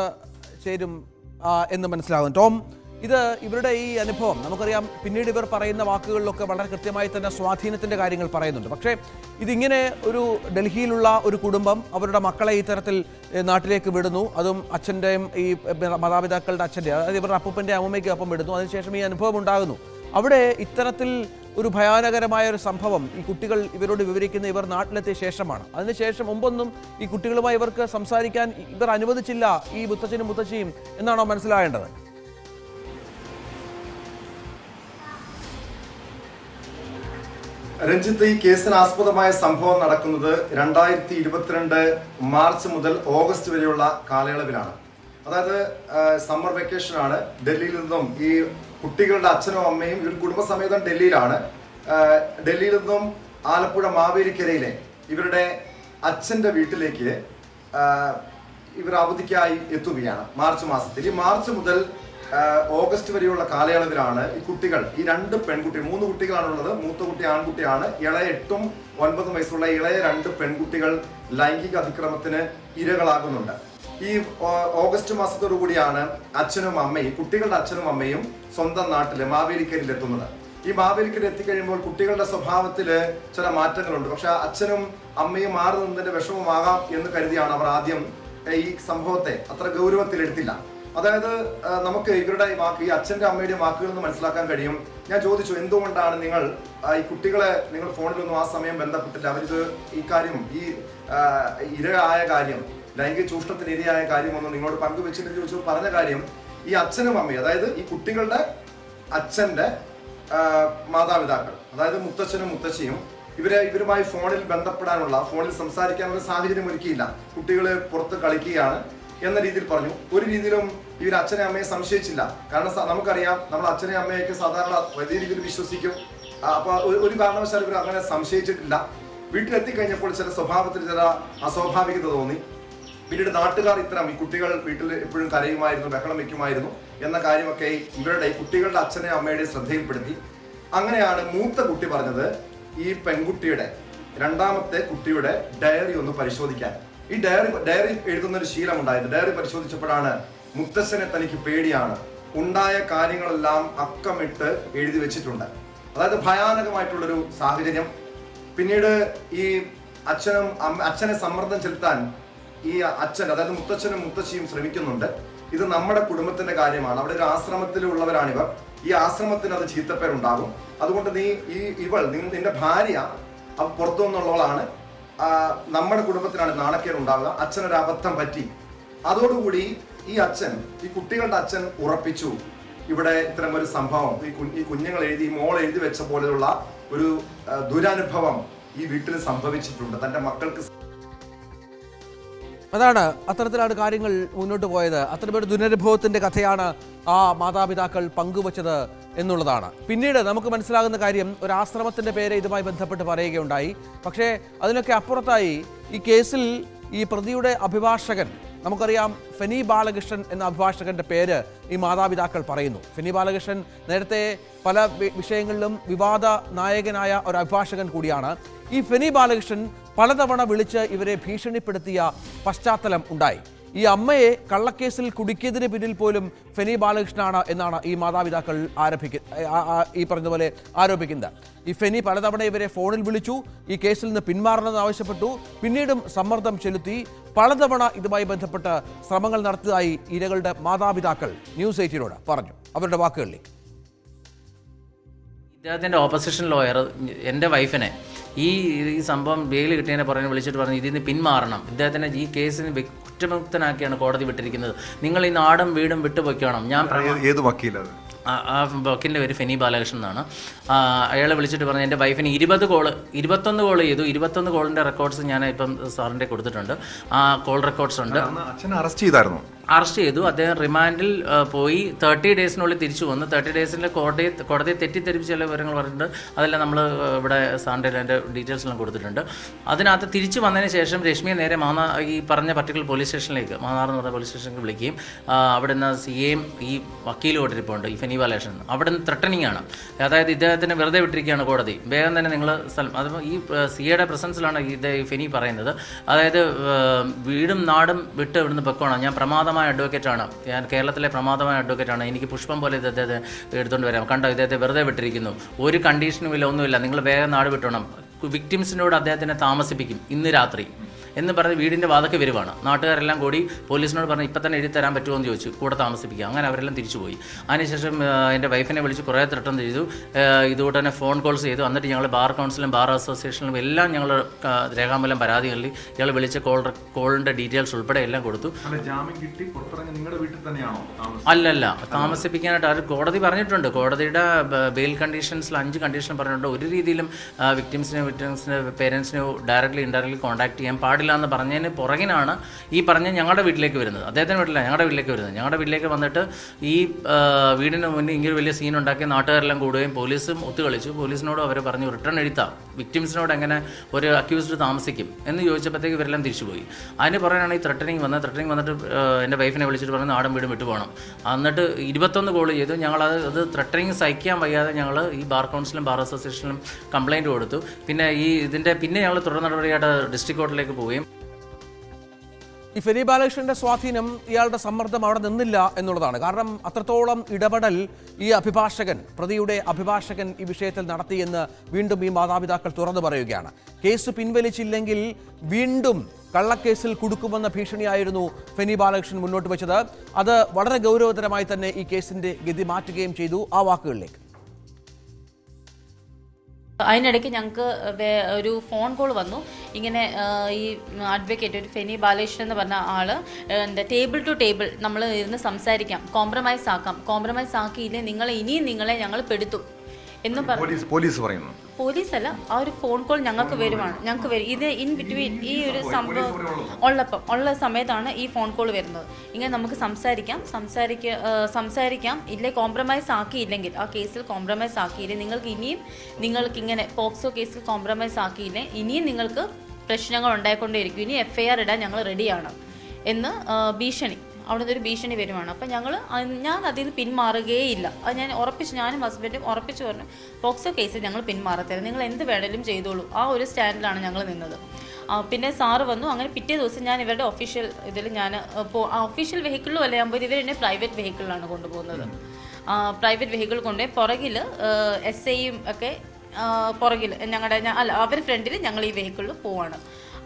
ചേരും എന്ന് മനസ്സിലാകും. ടോം, ഇത് ഇവരുടെ ഈ അനുഭവം നമുക്കറിയാം. പിന്നീട് ഇവർ പറയുന്ന വാക്കുകളിലൊക്കെ വളരെ കൃത്യമായി തന്നെ സ്വാധീനത്തിൻ്റെ കാര്യങ്ങൾ പറയുന്നുണ്ട്. പക്ഷേ ഇതിങ്ങനെ ഒരു ഡൽഹിയിലുള്ള ഒരു കുടുംബം അവരുടെ മക്കളെ ഇത്തരത്തിൽ നാട്ടിലേക്ക് വിടുന്നു. അതും അച്ഛൻ്റെയും ഈ മാതാപിതാക്കളുടെ അച്ഛൻ്റെ, അതായത് ഇവരുടെ അപ്പൂപ്പൻ്റെ അമ്മയ്ക്കും ഒപ്പം വിടുന്നു. അതിനുശേഷം ഈ അനുഭവം ഉണ്ടാകുന്നു. അവിടെ ഇത്തരത്തിൽ ഒരു ഭയാനകരമായ ഒരു സംഭവം ഈ കുട്ടികൾ ഇവരോട് വിവരിക്കുന്ന ഇവർ നാട്ടിലെത്തിയ ശേഷമാണ്. അതിനുശേഷം മുമ്പൊന്നും ഈ കുട്ടികളുമായി ഇവർക്ക് സംസാരിക്കാൻ ഇവർ അനുവദിച്ചില്ല, ഈ മുത്തച്ഛനും മുത്തശ്ശിയും എന്നാണോ മനസ്സിലാകേണ്ടത്? രഞ്ജിത്ത്, ഈ കേസിന് ആസ്പദമായ സംഭവം നടക്കുന്നത് 2022 മാർച്ച് മുതൽ ഓഗസ്റ്റ് വരെയുള്ള കാലയളവിലാണ്. അതായത് സമ്മർ വെക്കേഷനാണ്. ഡൽഹിയിൽ നിന്നും ഈ കുട്ടികളുടെ അച്ഛനും അമ്മയും ഒരു കുടുംബസമേതം ഡൽഹിയിലാണ്. ഡൽഹിയിൽ നിന്നും ആലപ്പുഴ മാവേലിക്കരയിലെ ഇവരുടെ അച്ഛൻ്റെ വീട്ടിലേക്ക് ഇവർ അവധിക്കായി എത്തുകയാണ് മാർച്ച് മാസത്തിൽ. ഈ മാർച്ച് മുതൽ ഓഗസ്റ്റ് വരെയുള്ള കാലയളവിലാണ് ഈ കുട്ടികൾ, ഈ 2 പെൺകുട്ടികൾ, 3 കുട്ടികളാണുള്ളത്. മൂത്ത കുട്ടി ആൺകുട്ടിയാണ്. ഇളയ 8ഉം 9ഉം വയസ്സുള്ള ഇളയ 2 പെൺകുട്ടികൾ ലൈംഗിക അതിക്രമത്തിന് ഇരകളാകുന്നുണ്ട്. ഈ ഓഗസ്റ്റ് മാസത്തോടു കൂടിയാണ് അച്ഛനും അമ്മയും, കുട്ടികളുടെ അച്ഛനും അമ്മയും സ്വന്തം നാട്ടില് മാവേലിക്കരയിൽ എത്തുന്നത്. ഈ മാവേലിക്കരയിൽ എത്തിക്കഴിയുമ്പോൾ കുട്ടികളുടെ സ്വഭാവത്തില് ചില മാറ്റങ്ങളുണ്ട്. പക്ഷെ അച്ഛനും അമ്മയും മാറി നിന്നതിന്റെ വിഷമമാകാം എന്ന് കരുതിയാണ് അവർ ആദ്യം ഈ സംഭവത്തെ അത്ര ഗൗരവത്തിലെടുത്തില്ല. അതായത് നമുക്ക് ഇവരുടെ ഈ അച്ഛന്റെ അമ്മയുടെ വാക്കുകളിൽ നിന്ന് മനസ്സിലാക്കാൻ കഴിയും. ഞാൻ ചോദിച്ചു, എന്തുകൊണ്ടാണ് നിങ്ങൾ ഈ കുട്ടികളെ നിങ്ങൾ ഫോണിലൊന്നും ആ സമയം ബന്ധപ്പെട്ടില്ല? അവരിത് ഈ കാര്യം, ഈ ഇരയായ കാര്യം, ലൈംഗിക ചൂഷണത്തിന് ഇരയായ കാര്യമൊന്നും നിങ്ങളോട് പങ്കുവെച്ചിട്ട് ചോദിച്ചു. പറഞ്ഞ കാര്യം, ഈ അച്ഛനും അമ്മയും, അതായത് ഈ കുട്ടികളുടെ അച്ഛന്റെ മാതാപിതാക്കൾ, അതായത് മുത്തച്ഛനും മുത്തശ്ശിയും ഇവരുമായി ഫോണിൽ ബന്ധപ്പെടാനുള്ള, ഫോണിൽ സംസാരിക്കാനുള്ള സാഹചര്യം ഒരുക്കിയില്ല. കുട്ടികള് പുറത്ത് കളിക്കുകയാണ് എന്ന രീതിയിൽ പറഞ്ഞു. ഒരു രീതിയിലും ഇവർ അച്ഛനെ അമ്മയെ സംശയിച്ചില്ല. കാരണം നമുക്കറിയാം, നമ്മൾ അച്ഛനെ അമ്മയൊക്കെ സാധാരണ വലിയ രീതിയിൽ വിശ്വസിക്കും. അപ്പൊ ഒരു കാരണവശാലും ഇവർ അങ്ങനെ സംശയിച്ചിട്ടില്ല. വീട്ടിലെത്തിക്കഴിഞ്ഞപ്പോൾ ചില സ്വഭാവത്തിൽ ചില അസ്വാഭാവികത തോന്നി. പിന്നീട് നാട്ടുകാർ ഈ കുട്ടികൾ വീട്ടിൽ എപ്പോഴും കരയുമായിരുന്നു, ബഹളം വയ്ക്കുമായിരുന്നു എന്ന കാര്യമൊക്കെ ഇവരുടെ കുട്ടികളുടെ അച്ഛനെ അമ്മയുടെ ശ്രദ്ധയിൽപ്പെടുത്തി. അങ്ങനെയാണ് മൂത്ത കുട്ടി പറഞ്ഞത്, ഈ പെൺകുട്ടിയുടെ, 2ാമത്തെ കുട്ടിയുടെ ഡയറി ഒന്ന് പരിശോധിക്കാൻ. ഈ ഡയറി എഴുതുന്ന ഒരു ശീലം ഉണ്ടായത്. ഡയറി പരിശോധിച്ചപ്പോഴാണ് മുത്തശ്ശനെ തനിക്ക് പേടിയാണ്, ഉണ്ടായ കാര്യങ്ങളെല്ലാം അക്കമിട്ട് എഴുതി വെച്ചിട്ടുണ്ട്. അതായത് ഭയാനകമായിട്ടുള്ളൊരു സാഹചര്യം. പിന്നീട് ഈ അച്ഛനെ സമ്മർദ്ദം ചെലുത്താൻ ഈ അച്ഛൻ, അതായത് മുത്തച്ഛനും മുത്തശ്ശിയും ശ്രമിക്കുന്നുണ്ട്. ഇത് നമ്മുടെ കുടുംബത്തിന്റെ കാര്യമാണ്, അവിടെ ഒരു ആശ്രമത്തിലുള്ളവരാണിവർ, ഈ ആശ്രമത്തിന് അത് ചീത്തപ്പേരുണ്ടാകും. അതുകൊണ്ട് നിന്റെ ഭാര്യ പുറത്തു നിന്നുള്ളവളാണ്, നമ്മുടെ കുടുംബത്തിനാണ് നാണക്കേട് ഉണ്ടാവുക. അച്ഛനൊരു അബദ്ധം പറ്റി. അതോടുകൂടി ഈ കുട്ടികളുടെ അച്ഛൻ ഉറപ്പിച്ചു, ഇവിടെ ഇത്തരം ഒരു സംഭവം, ഈ കുഞ്ഞുങ്ങൾ മോൾ എഴുതി വെച്ച പോലെയുള്ള ഒരു ദുരനുഭവം ഈ വീട്ടിൽ സംഭവിച്ചിട്ടുണ്ട് തന്റെ മക്കൾക്ക്. അതാണ്, അത്തരത്തിലാണ് കാര്യങ്ങൾ മുന്നോട്ട് പോയത്. അത്തരമൊരു ദുരനുഭവത്തിന്റെ കഥയാണ് ആ മാതാപിതാക്കൾ പങ്കുവച്ചത് എന്നുള്ളതാണ്. പിന്നീട് നമുക്ക് മനസ്സിലാകുന്ന കാര്യം, ഒരു ആശ്രമത്തിന്റെ പേര് ഇതുമായി ബന്ധപ്പെട്ട് പറയുകയുണ്ടായി. പക്ഷേ അതിനൊക്കെ അപ്പുറത്തായി ഈ കേസിൽ ഈ പ്രതിയുടെ അഭിഭാഷകൻ, നമുക്കറിയാം ഫെനി ബാലകൃഷ്ണൻ എന്ന അഭിഭാഷകന്റെ പേര് ഈ മാതാപിതാക്കൾ പറയുന്നു. ഫെനി ബാലകൃഷ്ണൻ നേരത്തെ പല വിഷയങ്ങളിലും വിവാദ നായകനായ ഒരു അഭിഭാഷകൻ കൂടിയാണ്. ഈ ഫെനി ബാലകൃഷ്ണൻ പലതവണ വിളിച്ച് ഇവരെ ഭീഷണിപ്പെടുത്തിയ പശ്ചാത്തലം ഉണ്ടായി. ഈ അമ്മയെ കള്ളക്കേസിൽ കുടുക്കിയതിന് പിന്നിൽ പോലും ഫെനി ബാലകൃഷ്ണനാണ് എന്നാണ് ഈ മാതാപിതാക്കൾ ഈ പറഞ്ഞതുപോലെ ആരോപിക്കുന്നത്. ഈ ഫെനി പലതവണ ഇവരെ ഫോണിൽ വിളിച്ചു, ഈ കേസിൽ നിന്ന് പിന്മാറണമെന്ന് ആവശ്യപ്പെട്ടു. പിന്നീടും സമ്മർദ്ദം ചെലുത്തി പലതവണ ഇതുമായി ബന്ധപ്പെട്ട് ശ്രമങ്ങൾ നടത്തിയതായി ഇരകളുടെ മാതാപിതാക്കൾ ന്യൂസ് 18നോട് പറഞ്ഞു. അവരുടെ വാക്കുകളിലേക്ക്. ഇദ്ദേഹത്തിൻ്റെ ഓപ്പോസിഷൻ ലോയർ എൻ്റെ വൈഫിനെ ഈ സംഭവം ബെയിൽ കിട്ടിയതിനെ വിളിച്ചിട്ട് പറഞ്ഞു ഇതിൽ നിന്ന് പിന്മാറണം, ഇദ്ദേഹത്തിനെ ഈ കേസിന് കുറ്റമുക്തനാക്കിയാണ് കോടതി വിട്ടിരിക്കുന്നത്, നിങ്ങൾ ഈ നാടും വീടും വിട്ടുപൊയ്ക്കണം. ഞാൻ ഏത് വക്കീലത്? ആ വക്കീലിൻ്റെ പേര് ഫെനി ബാലകൃഷ്ണൻ എന്നാണ്. അയാളെ വിളിച്ചിട്ട് പറഞ്ഞു എൻ്റെ വൈഫിന് 21 കോൾ ചെയ്തു. 21 കോളിൻ്റെ റെക്കോർഡ്സ് ഞാൻ ഇപ്പം സാറിൻ്റെ കൊടുത്തിട്ടുണ്ട്. ആ കോൾ റെക്കോർഡ്സ് ഉണ്ട്. അച്ഛനെ അറസ്റ്റ് ചെയ്തായിരുന്നു? അറസ്റ്റ് ചെയ്തു. അദ്ദേഹം റിമാൻഡിൽ പോയി 30 ഡേയ്സിനുള്ളിൽ തിരിച്ചു വന്നു. 30 ഡേയ്സിൽ കോടതിയെ തെറ്റിദ്ധരിപ്പിച്ച ചില വിവരങ്ങൾ പറഞ്ഞിട്ടുണ്ട്. അതെല്ലാം നമ്മൾ ഇവിടെ സാറിൻ്റെ എൻ്റെ ഡീറ്റെയിൽസെല്ലാം കൊടുത്തിട്ടുണ്ട്. അതിനകത്ത് തിരിച്ചു വന്നതിന് ശേഷം രശ്മിയെ നേരെ ഈ പറഞ്ഞ പർട്ടിക്കുലർ പോലീസ് സ്റ്റേഷനിലേക്ക്, മാന്നാർ എന്ന് പറഞ്ഞ പോലീസ് സ്റ്റേഷനിലേക്ക് വിളിക്കുകയും അവിടെ നിന്ന് CAയും ഈ വക്കീലും ഇരിപ്പുണ്ട്, ഈ ഫെനി ബാലകൃഷ്ണൻ. അവിടെ നിന്ന് ത്രട്ടനിങ് ആണ്. അതായത് ഇദ്ദേഹത്തിന് വെറുതെ വിട്ടിരിക്കുകയാണ് കോടതി, വേഗം തന്നെ നിങ്ങൾ അത് ഈ CAയുടെ പ്രസൻസിലാണ് ഈ ഫെനി പറയുന്നത്. അതായത് വീടും നാടും വിട്ട് ഇവിടുന്ന് പൊക്കോണം, ഞാൻ പ്രമാദമായ അഡ്വക്കേറ്റാണ്, ഞാൻ കേരളത്തിലെ പ്രമാദമായ അഡ്വക്കേറ്റാണ്, എനിക്ക് പുഷ്പം പോലെ ഇദ്ദേഹത്തെ എടുത്തുകൊണ്ട് വരാം, കണ്ടോ ഇദ്ദേഹത്തെ വെറുതെ വിട്ടിരിക്കുന്നു, ഒരു കണ്ടീഷനും ഇല്ല, ഒന്നുമില്ല, നിങ്ങൾ വേഗം നാട് വിട്ടോണം, വിക്ടിംസിനോട് അദ്ദേഹത്തിനെ താമസിപ്പിക്കും ഇന്ന് രാത്രി എന്ന് പറഞ്ഞ് വീടിൻ്റെ വാതൊക്കെ വരുവാണ്. നാട്ടുകാരെല്ലാം കൂടി പോലീസിനോട് പറഞ്ഞ് ഇപ്പം തന്നെ എഴുതി തരാൻ പറ്റുമോ എന്ന് ചോദിച്ചു, കൂടെ താമസിപ്പിക്കുക. അങ്ങനെ അവരെല്ലാം തിരിച്ചുപോയി. അതിനുശേഷം എൻ്റെ വൈഫിനെ വിളിച്ച് കുറേ ത്രട്ടം ചെയ്തു. ഇതുകൊണ്ട് തന്നെ ഫോൺ കോൾസ് ചെയ്തു. എന്നിട്ട് ഞങ്ങൾ ബാർ കൗൺസിലും ബാർ അസോസിയേഷനിലും എല്ലാം ഞങ്ങൾ രേഖാമൂലം പരാതി നൽകി. ഇയാൾ വിളിച്ച കോളിൻ്റെ ഡീറ്റെയിൽസ് ഉൾപ്പെടെ എല്ലാം കൊടുത്തു. അല്ലല്ല, താമസിപ്പിക്കാനായിട്ട് അവർ കോടതി പറഞ്ഞിട്ടുണ്ട്. കോടതിയുടെ ബെയിൽ കണ്ടീഷൻസിൽ 5 കണ്ടീഷൻ പറഞ്ഞിട്ടുണ്ട്. ഒരു രീതിയിലും വിക്ടിംസിനെ പേരൻസിനെയോ ഡയറക്റ്റ്ലി ഇൻഡയറക്ട്ലി കോൺടാക്ട് ചെയ്യാൻ പാടില്ല എന്ന് പറഞ്ഞതിന് പുറകിനാണ് ഈ പറഞ്ഞ ഞങ്ങളുടെ വീട്ടിലേക്ക് വരുന്നത്. അദ്ദേഹത്തിന് വീട്ടില്ല, ഞങ്ങളുടെ വീട്ടിലേക്ക് വരുന്നത്. ഞങ്ങളുടെ വീട്ടിലേക്ക് വന്നിട്ട് ഈ വീടിന് മുന്നിൽ ഇങ്ങനെ വലിയ സീൻ ഉണ്ടാക്കി നാട്ടുകാരെല്ലാം കൂടുകയും പോലീസും ഒത്തുകളിച്ചു. പോലീസിനോട് അവർ പറഞ്ഞു റിട്ടേൺ എഴുത്താം, വിക്ടിംസിനോട് എങ്ങനെ ഒരു അക്യൂസ്ഡ് താമസിക്കും എന്ന് ചോദിച്ചപ്പോഴത്തേക്ക് ഇവരെല്ലാം തിരിച്ചുപോയി. അതിന് പുറകെയാണ് ഈ ത്രട്ടനിങ് വന്നത്. ത്രട്ടനിങ് വന്നിട്ട് എൻ്റെ വൈഫിനെ വിളിച്ചിട്ട് പറഞ്ഞു നാടും വീടും വിട്ടു പോകണം. എന്നിട്ട് 21 കോൾ ചെയ്തു. ഞങ്ങളത് ത്രട്ടനിങ് സഹിക്കാൻ വയ്യാതെ ഞങ്ങൾ ഈ ബാർ കൗൺസിലും ബാർ അസോസിയേഷനിലും കംപ്ലയിൻറ്റ് കൊടുത്തു. പിന്നെ പിന്നെ ഞങ്ങൾ തുടർ നടപടിയായിട്ട് ഡിസ്ട്രിക്ട് കോർട്ടിലേക്ക് പോവുകയും. ഈ ഫെനി ബാലകൃഷ്ണന്റെ സ്വാധീനം, ഇയാളുടെ സമ്മർദ്ദം അവിടെ നിന്നില്ല എന്നുള്ളതാണ്. കാരണം അത്രത്തോളം ഇടപെടൽ ഈ പ്രതിയുടെ അഭിഭാഷകൻ ഈ വിഷയത്തിൽ നടത്തിയെന്ന് വീണ്ടും ഈ മാതാപിതാക്കൾ തുറന്നു പറയുകയാണ്. കേസ് പിൻവലിച്ചില്ലെങ്കിൽ വീണ്ടും കള്ളക്കേസിൽ കുടുക്കുമെന്ന ഭീഷണിയായിരുന്നു ഫെനി ബാലകൃഷ്ണൻ മുന്നോട്ട് വെച്ചത്. അത് വളരെ ഗൗരവതരമായി തന്നെ ഈ കേസിന്റെ ഗതി മാറ്റുകയും ചെയ്തു. ആ വാക്കുകളിലേക്ക്. അതിനിടയ്ക്ക് ഞങ്ങൾക്ക് ഒരു ഫോൺ കോൾ വന്നു. ഇങ്ങനെ ഈ അഡ്വക്കേറ്റ് ഒരു ഫെനി ബാലകൃഷ്ണൻ എന്ന് പറഞ്ഞ ആള് ടേബിൾ ടു ടേബിൾ നമ്മൾ ഇരുന്ന് സംസാരിക്കാം, കോംപ്രമൈസ് ആക്കാം, കോംപ്രമൈസ് ആക്കിയില്ലേ നിങ്ങളെ ഞങ്ങൾ പെടുത്തും എന്നും പറഞ്ഞു. പോലീസല്ല, ആ ഒരു ഫോൺ കോൾ ഞങ്ങൾക്ക് വരുവാണ്. ഇത് ഇൻ ബിറ്റ്വീൻ ഈ ഒരു സംഭവം ഉള്ള സമയത്താണ് ഈ ഫോൺ കോൾ വരുന്നത്. ഇങ്ങനെ നമുക്ക് സംസാരിക്കാം ഇല്ലേ, കോംപ്രമൈസ് ആക്കിയില്ലെങ്കിൽ, ആ കേസിൽ കോംപ്രമൈസ് ആക്കിയില്ലേ, നിങ്ങൾക്ക് ഇങ്ങനെ പോക്സോ കേസിൽ കോംപ്രമൈസ് ആക്കിയില്ലേ ഇനിയും നിങ്ങൾക്ക് പ്രശ്നങ്ങൾ ഉണ്ടായിക്കൊണ്ടേയിരിക്കും, ഇനി FIR ഇടാൻ ഞങ്ങൾ റെഡിയാണ് എന്ന് ഭീഷണി, അവിടുന്ന് ഒരു ഭീഷണി വരുവാണ്. അപ്പം ഞാൻ അതിൽ നിന്ന് പിന്മാറുകയില്ല. അത് ഞാനും ഹസ്ബൻഡും ഉറപ്പിച്ചു പറഞ്ഞു, പോക്സോ കേസിൽ ഞങ്ങൾ പിന്മാറത്തില്ല, നിങ്ങൾ എന്ത് വേണേലും ചെയ്തോളൂ. ആ ഒരു സ്റ്റാൻഡിലാണ് ഞങ്ങൾ നിന്നത്. പിന്നെ സാറ് വന്നു. അങ്ങനെ പിറ്റേ ദിവസം ഞാൻ ഇവരുടെ ഒഫീഷ്യൽ ഇതിൽ ഒഫീഷ്യൽ വെഹിക്കിളിലും അല്ല ഞാൻ പോയത്, ഇവരെന്നെ പ്രൈവറ്റ് വെഹിക്കിളിലാണ് കൊണ്ടുപോകുന്നത്. പ്രൈവറ്റ് വെഹിക്കിൾ കൊണ്ടുപോയി പുറകിൽ SIയും ഒക്കെ പുറകിൽ അവർ ഫ്രണ്ടിൽ, ഞങ്ങൾ ഈ വെഹിക്കിളിൽ പോവാണ്.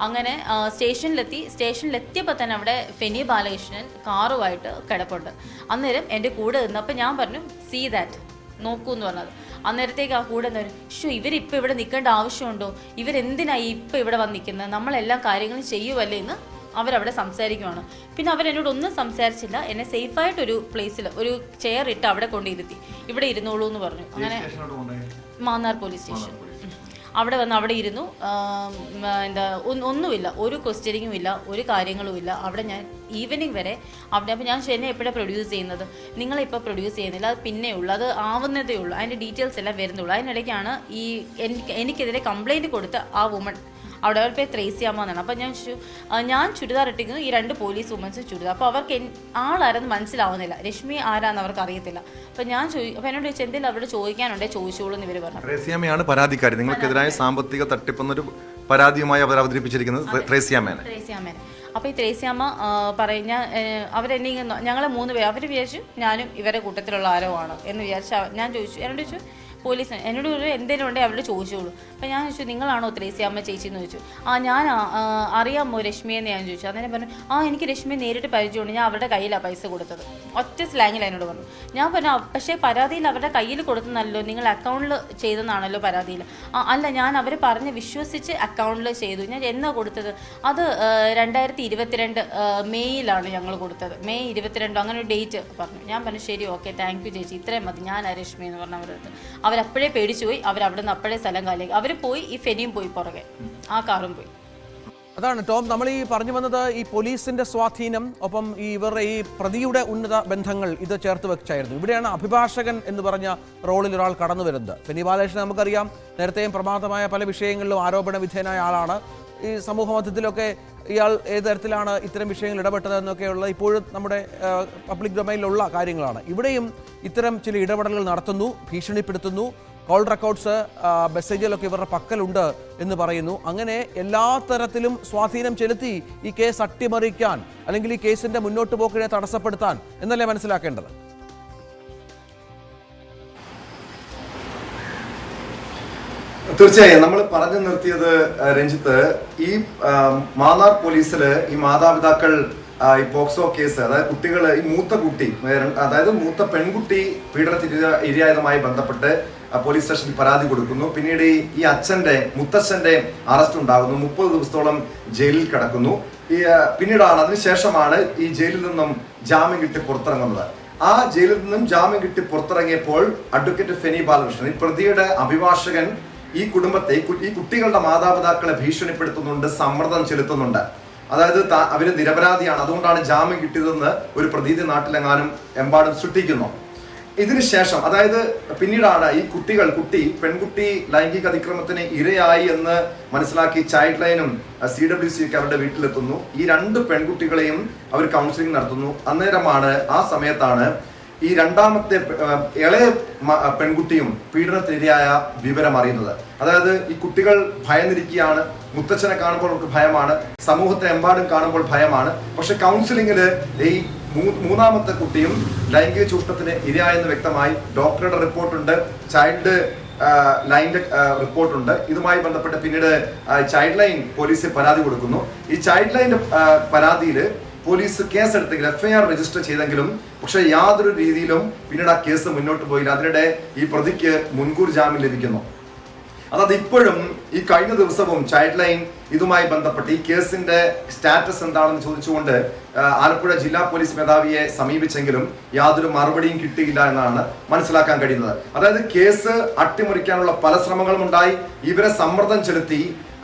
അങ്ങനെ സ്റ്റേഷനിലെത്തിയപ്പോൾ തന്നെ അവിടെ ഫെനി ബാലകൃഷ്ണൻ കാറുമായിട്ട് കിടപ്പുണ്ട്. അന്നേരം എൻ്റെ കൂടെ നിന്നപ്പോൾ ഞാൻ പറഞ്ഞു സീ ദാറ്റ്, നോക്കൂ എന്ന് പറഞ്ഞത്. അന്നേരത്തേക്ക് ആ കൂടെ ഇവരിപ്പോൾ ഇവിടെ നിൽക്കേണ്ട ആവശ്യമുണ്ടോ, ഇവരെന്തിനായി ഇപ്പോൾ ഇവിടെ വന്ന് നിൽക്കുന്നത്, നമ്മളെല്ലാ കാര്യങ്ങളും ചെയ്യുമല്ലേ എന്ന് അവരവിടെ സംസാരിക്കുവാണ്. പിന്നെ അവരെന്നോട് ഒന്നും സംസാരിച്ചില്ല. എന്നെ സേഫായിട്ടൊരു പ്ലേസിൽ ഒരു ചെയർ ഇട്ട് അവിടെ കൊണ്ടിരുത്തി, ഇവിടെ ഇരുന്നോളൂ എന്ന് പറഞ്ഞു. അങ്ങനെ മാന്നാർ പോലീസ് സ്റ്റേഷൻ അവിടെ വന്ന് അവിടെ ഇരുന്നു. ഒന്നുമില്ല, ഒരു ക്വസ്റ്റ്യനിങ്ങും ഇല്ല, ഒരു കാര്യങ്ങളും ഇല്ല. അവിടെ ഞാൻ ഈവനിങ് വരെ അവിടെ. അപ്പോൾ ഞാൻ എന്നെ എപ്പോഴാണ് പ്രൊഡ്യൂസ് ചെയ്യുന്നത്, നിങ്ങളിപ്പോൾ പ്രൊഡ്യൂസ് ചെയ്യുന്നില്ല, അത് പിന്നെ ഉള്ളൂ, അത് ആവുന്നതേ ഉള്ളൂ, അതിൻ്റെ ഡീറ്റെയിൽസ് എല്ലാം വരുന്നുള്ളൂ. അതിനിടയ്ക്കാണ് എനിക്കെതിരെ കംപ്ലയിൻറ്റ് കൊടുത്ത ആ വുമൺ, അവിടെ അവർ പേര് ത്രേസ്യാമ്മ എന്നാണ്. അപ്പം ഞാൻ ചുരിദാർ ഇട്ടിരിക്കുന്നു, ഈ 2 പോലീസ് വുമൻസ് ചുരിദാർ. അപ്പോൾ അവർക്ക് ആളാരെന്ന് മനസ്സിലാവുന്നില്ല, രശ്മി ആരാന്ന് അവർക്ക് അറിയത്തില്ല. അപ്പം അപ്പോൾ എന്നോട് ചോദിച്ചു എന്തെങ്കിലും അവിടെ ചോദിക്കാനുണ്ടേ ചോദിച്ചോളൂ എന്ന് ഇവർ പറഞ്ഞു. ത്രേസ്യാമ്മയാണ് പരാതിക്കാരി, നിങ്ങൾക്കെതിരായ സാമ്പത്തിക തട്ടിപ്പെന്നൊരു പരാതിയുമായി അവർ അവതരിപ്പിച്ചിരിക്കുന്നത് ത്രേസ്യാമ്മേനെ. അപ്പോൾ ഈ ത്രേസ്യാമ്മ പറയും അവരെന്നെ ഞങ്ങളെ 3 പേര് അവർ വിചാരിച്ചു ഞാനും ഇവരെ കൂട്ടത്തിലുള്ള ആരോ ആണ് എന്ന് വിചാരിച്ചു. ഞാൻ ചോദിച്ചു, എന്നോട് ചോദിച്ചു പോലീസ് എന്നോട് ഒരു എന്തെങ്കിലും ഉണ്ടെങ്കിൽ അവരോട് ചോദിച്ചോളൂ. അപ്പം ഞാൻ ചോദിച്ചു നിങ്ങളാണോ ത്രേസ്യാമ്മ ചേച്ചി എന്ന് ചോദിച്ചു. ഞാൻ അറിയാമോ രശ്മിയെന്ന് ഞാൻ ചോദിച്ചു. അന്നേരം പറഞ്ഞു എനിക്ക് രശ്മിയെ നേരിട്ട് പരിചയമുണ്ട്, ഞാൻ അവരുടെ കയ്യിലാണ് പൈസ കൊടുത്തത്. ഒറ്റ സ്ലാങ്ങിൽ എന്നോട് പറഞ്ഞു. ഞാൻ പറഞ്ഞു പക്ഷേ പരാതിയിൽ അവരുടെ കയ്യിൽ കൊടുത്തെന്നല്ലോ, നിങ്ങൾ അക്കൗണ്ടിൽ ചെയ്തെന്നാണല്ലോ പരാതിയിൽ. അല്ല, ഞാൻ അവർ പറഞ്ഞ് വിശ്വസിച്ച് അക്കൗണ്ടിൽ ചെയ്തു. ഞാൻ എന്നാ കൊടുത്തത്? അത് 2022 മെയ്യിലാണ് ഞങ്ങൾ കൊടുത്തത്. മെയ് 22 അങ്ങനെ ഒരു ഡേറ്റ് പറഞ്ഞു. ഞാൻ പറഞ്ഞു ശരി, ഓക്കെ, താങ്ക് യു ചേച്ചി, ഇത്രയും മതി, ഞാൻ രശ്മി എന്ന് പറഞ്ഞ അവരടുത്ത്. അവരപ്പോഴേ പേടിച്ചു പോയി. അവരവിടെ നിന്ന് അപ്പോഴേ സ്ഥലം കാലിയാക്കി. അവർ പോയി, ഈ ഫെനിയും പോയി പുറകെ, ആ കാറും പോയി. അതാണ് ടോം, നമ്മൾ ഈ പറഞ്ഞു വന്നത് ഈ പോലീസിന്റെ സ്വാധീനം, ഒപ്പം ഈ ഇവരുടെ ഈ പ്രതിയുടെ ഉന്നത ബന്ധങ്ങൾ ഇത് ചേർത്ത് വെച്ചായിരുന്നു. ഇവിടെയാണ് അഭിഭാഷകൻ എന്ന് പറഞ്ഞ റോളിൽ ഒരാൾ കടന്നു വരുന്നത്. ഫെനി ബാലകൃഷ്ണൻ നമുക്കറിയാം, നേരത്തെയും പ്രമാദമായ പല വിഷയങ്ങളിലും ആരോപണ വിധേയനായ ആളാണ്. ഈ സമൂഹ മധ്യത്തിലൊക്കെ ഇയാൾ ഏത് തരത്തിലാണ് ഇത്തരം വിഷയങ്ങൾ ഇടപെട്ടതെന്നൊക്കെയുള്ള ഇപ്പോഴും നമ്മുടെ പബ്ലിക് ഡൊമൈനിലുള്ള കാര്യങ്ങളാണ്. ഇവിടെയും ഇത്തരം ചില ഇടപെടലുകൾ നടത്തുന്നു, ഭീഷണിപ്പെടുത്തുന്നു, കോൾ റെക്കോർഡ്സ് മെസ്സേജുകളൊക്കെ ഇവരുടെ പക്കലുണ്ട് എന്ന് പറയുന്നു. അങ്ങനെ എല്ലാ തരത്തിലും സ്വാധീനം ചെലുത്തി ഈ കേസ് അട്ടിമറിക്കാൻ, അല്ലെങ്കിൽ ഈ കേസിന്റെ മുന്നോട്ട് പോക്കിനെ തടസ്സപ്പെടുത്താൻ എന്നല്ലേ മനസ്സിലാക്കേണ്ടത്? തീർച്ചയായും നമ്മൾ പറഞ്ഞു നിർത്തിയത് രഞ്ജിത്ത്, ഈ മാന്നാർ പോലീസില് ഈ മാതാപിതാക്കൾ ഈ പോക്സോ കേസ്, അതായത് കുട്ടികൾ, ഈ മൂത്ത കുട്ടി, അതായത് മൂത്ത പെൺകുട്ടി പീഡനത്തിന് ഇരയായതുമായി ബന്ധപ്പെട്ട് പോലീസ് സ്റ്റേഷനിൽ പരാതി കൊടുക്കുന്നു. പിന്നീട് ഈ മുത്തച്ഛന്റെ അറസ്റ്റ് ഉണ്ടാകുന്നു. 30 ദിവസത്തോളം ജയിലിൽ കിടക്കുന്നു. പിന്നീടാണ് അതിനുശേഷമാണ് ഈ ജയിലിൽ നിന്നും ജാമ്യം കിട്ടി പുറത്തിറങ്ങുന്നത്. ആ ജയിലിൽ നിന്നും ജാമ്യം കിട്ടി പുറത്തിറങ്ങിയപ്പോൾ അഡ്വക്കേറ്റ് ഫെനി ബാലകൃഷ്ണൻ, ഈ പ്രതിയുടെ അഭിഭാഷകൻ, ഈ കുടുംബത്തെ, ഈ കുട്ടികളുടെ മാതാപിതാക്കളെ ഭീഷണിപ്പെടുത്തുന്നുണ്ട്, സമ്മർദ്ദം ചെലുത്തുന്നുണ്ട്. അതായത് അവര് നിരപരാധിയാണ്, അതുകൊണ്ടാണ് ജാമ്യം കിട്ടിയതെന്ന് ഒരു പ്രതീതി നാട്ടിലെങ്ങാനും എമ്പാടും സൃഷ്ടിക്കുന്നു. ഇതിനുശേഷം, അതായത് പിന്നീടാണ് ഈ പെൺകുട്ടി ലൈംഗിക അതിക്രമത്തിന് ഇരയായി എന്ന് മനസ്സിലാക്കി ചൈൽഡ് ലൈനും CWC ഒക്കെ അവരുടെ വീട്ടിലെത്തുന്നു. ഈ 2 പെൺകുട്ടികളെയും അവർ കൗൺസിലിംഗ് നടത്തുന്നു. അന്നേരമാണ്, ആ സമയത്താണ് ഈ രണ്ടാമത്തെ ഇളയ പെൺകുട്ടിയും പീഡനത്തിനിരയായ വിവരം അറിയുന്നത്. അതായത് ഈ കുട്ടികൾ ഭയന്നിരിക്കുകയാണ്. മുത്തച്ഛനെ കാണുമ്പോൾ അവർക്ക് ഭയമാണ്, സമൂഹത്തെ എമ്പാടും കാണുമ്പോൾ ഭയമാണ്. പക്ഷെ കൗൺസിലിംഗില് ഈ മൂന്നാമത്തെ കുട്ടിയും ലൈംഗിക ചൂഷണത്തിന് ഇരയായെന്ന് വ്യക്തമായി. ഡോക്ടറുടെ റിപ്പോർട്ടുണ്ട്, ചൈൽഡ് ലൈനിന്റെ റിപ്പോർട്ടുണ്ട്. ഇതുമായി ബന്ധപ്പെട്ട് പിന്നീട് ചൈൽഡ് ലൈൻ പോലീസിൽ പരാതി കൊടുക്കുന്നു. ഈ ചൈൽഡ് ലൈനിന്റെ പരാതിയിൽ പോലീസ് കേസെടുത്തെങ്കിലും, FIR രജിസ്റ്റർ ചെയ്തെങ്കിലും, പക്ഷെ യാതൊരു രീതിയിലും പിന്നീട് ആ കേസ് മുന്നോട്ട് പോയില്ല. അതിനിടെ ഈ പ്രതിക്ക് മുൻകൂർ ജാമ്യം ലഭിക്കുന്നു. അതായത് ഇപ്പോഴും ഈ കഴിഞ്ഞ ദിവസവും ചൈൽഡ് ലൈൻ ഇതുമായി ബന്ധപ്പെട്ട് ഈ കേസിന്റെ സ്റ്റാറ്റസ് എന്താണെന്ന് ചോദിച്ചുകൊണ്ട് ആലപ്പുഴ ജില്ലാ പോലീസ് മേധാവിയെ സമീപിച്ചെങ്കിലും യാതൊരു മറുപടിയും കിട്ടിയില്ല എന്നാണ് മനസ്സിലാക്കാൻ കഴിയുന്നത്. അതായത് കേസ് അട്ടിമറിക്കാനുള്ള പല ശ്രമങ്ങളും ഉണ്ടായി. ഇവരെ സമ്മർദ്ദം ചെലുത്തി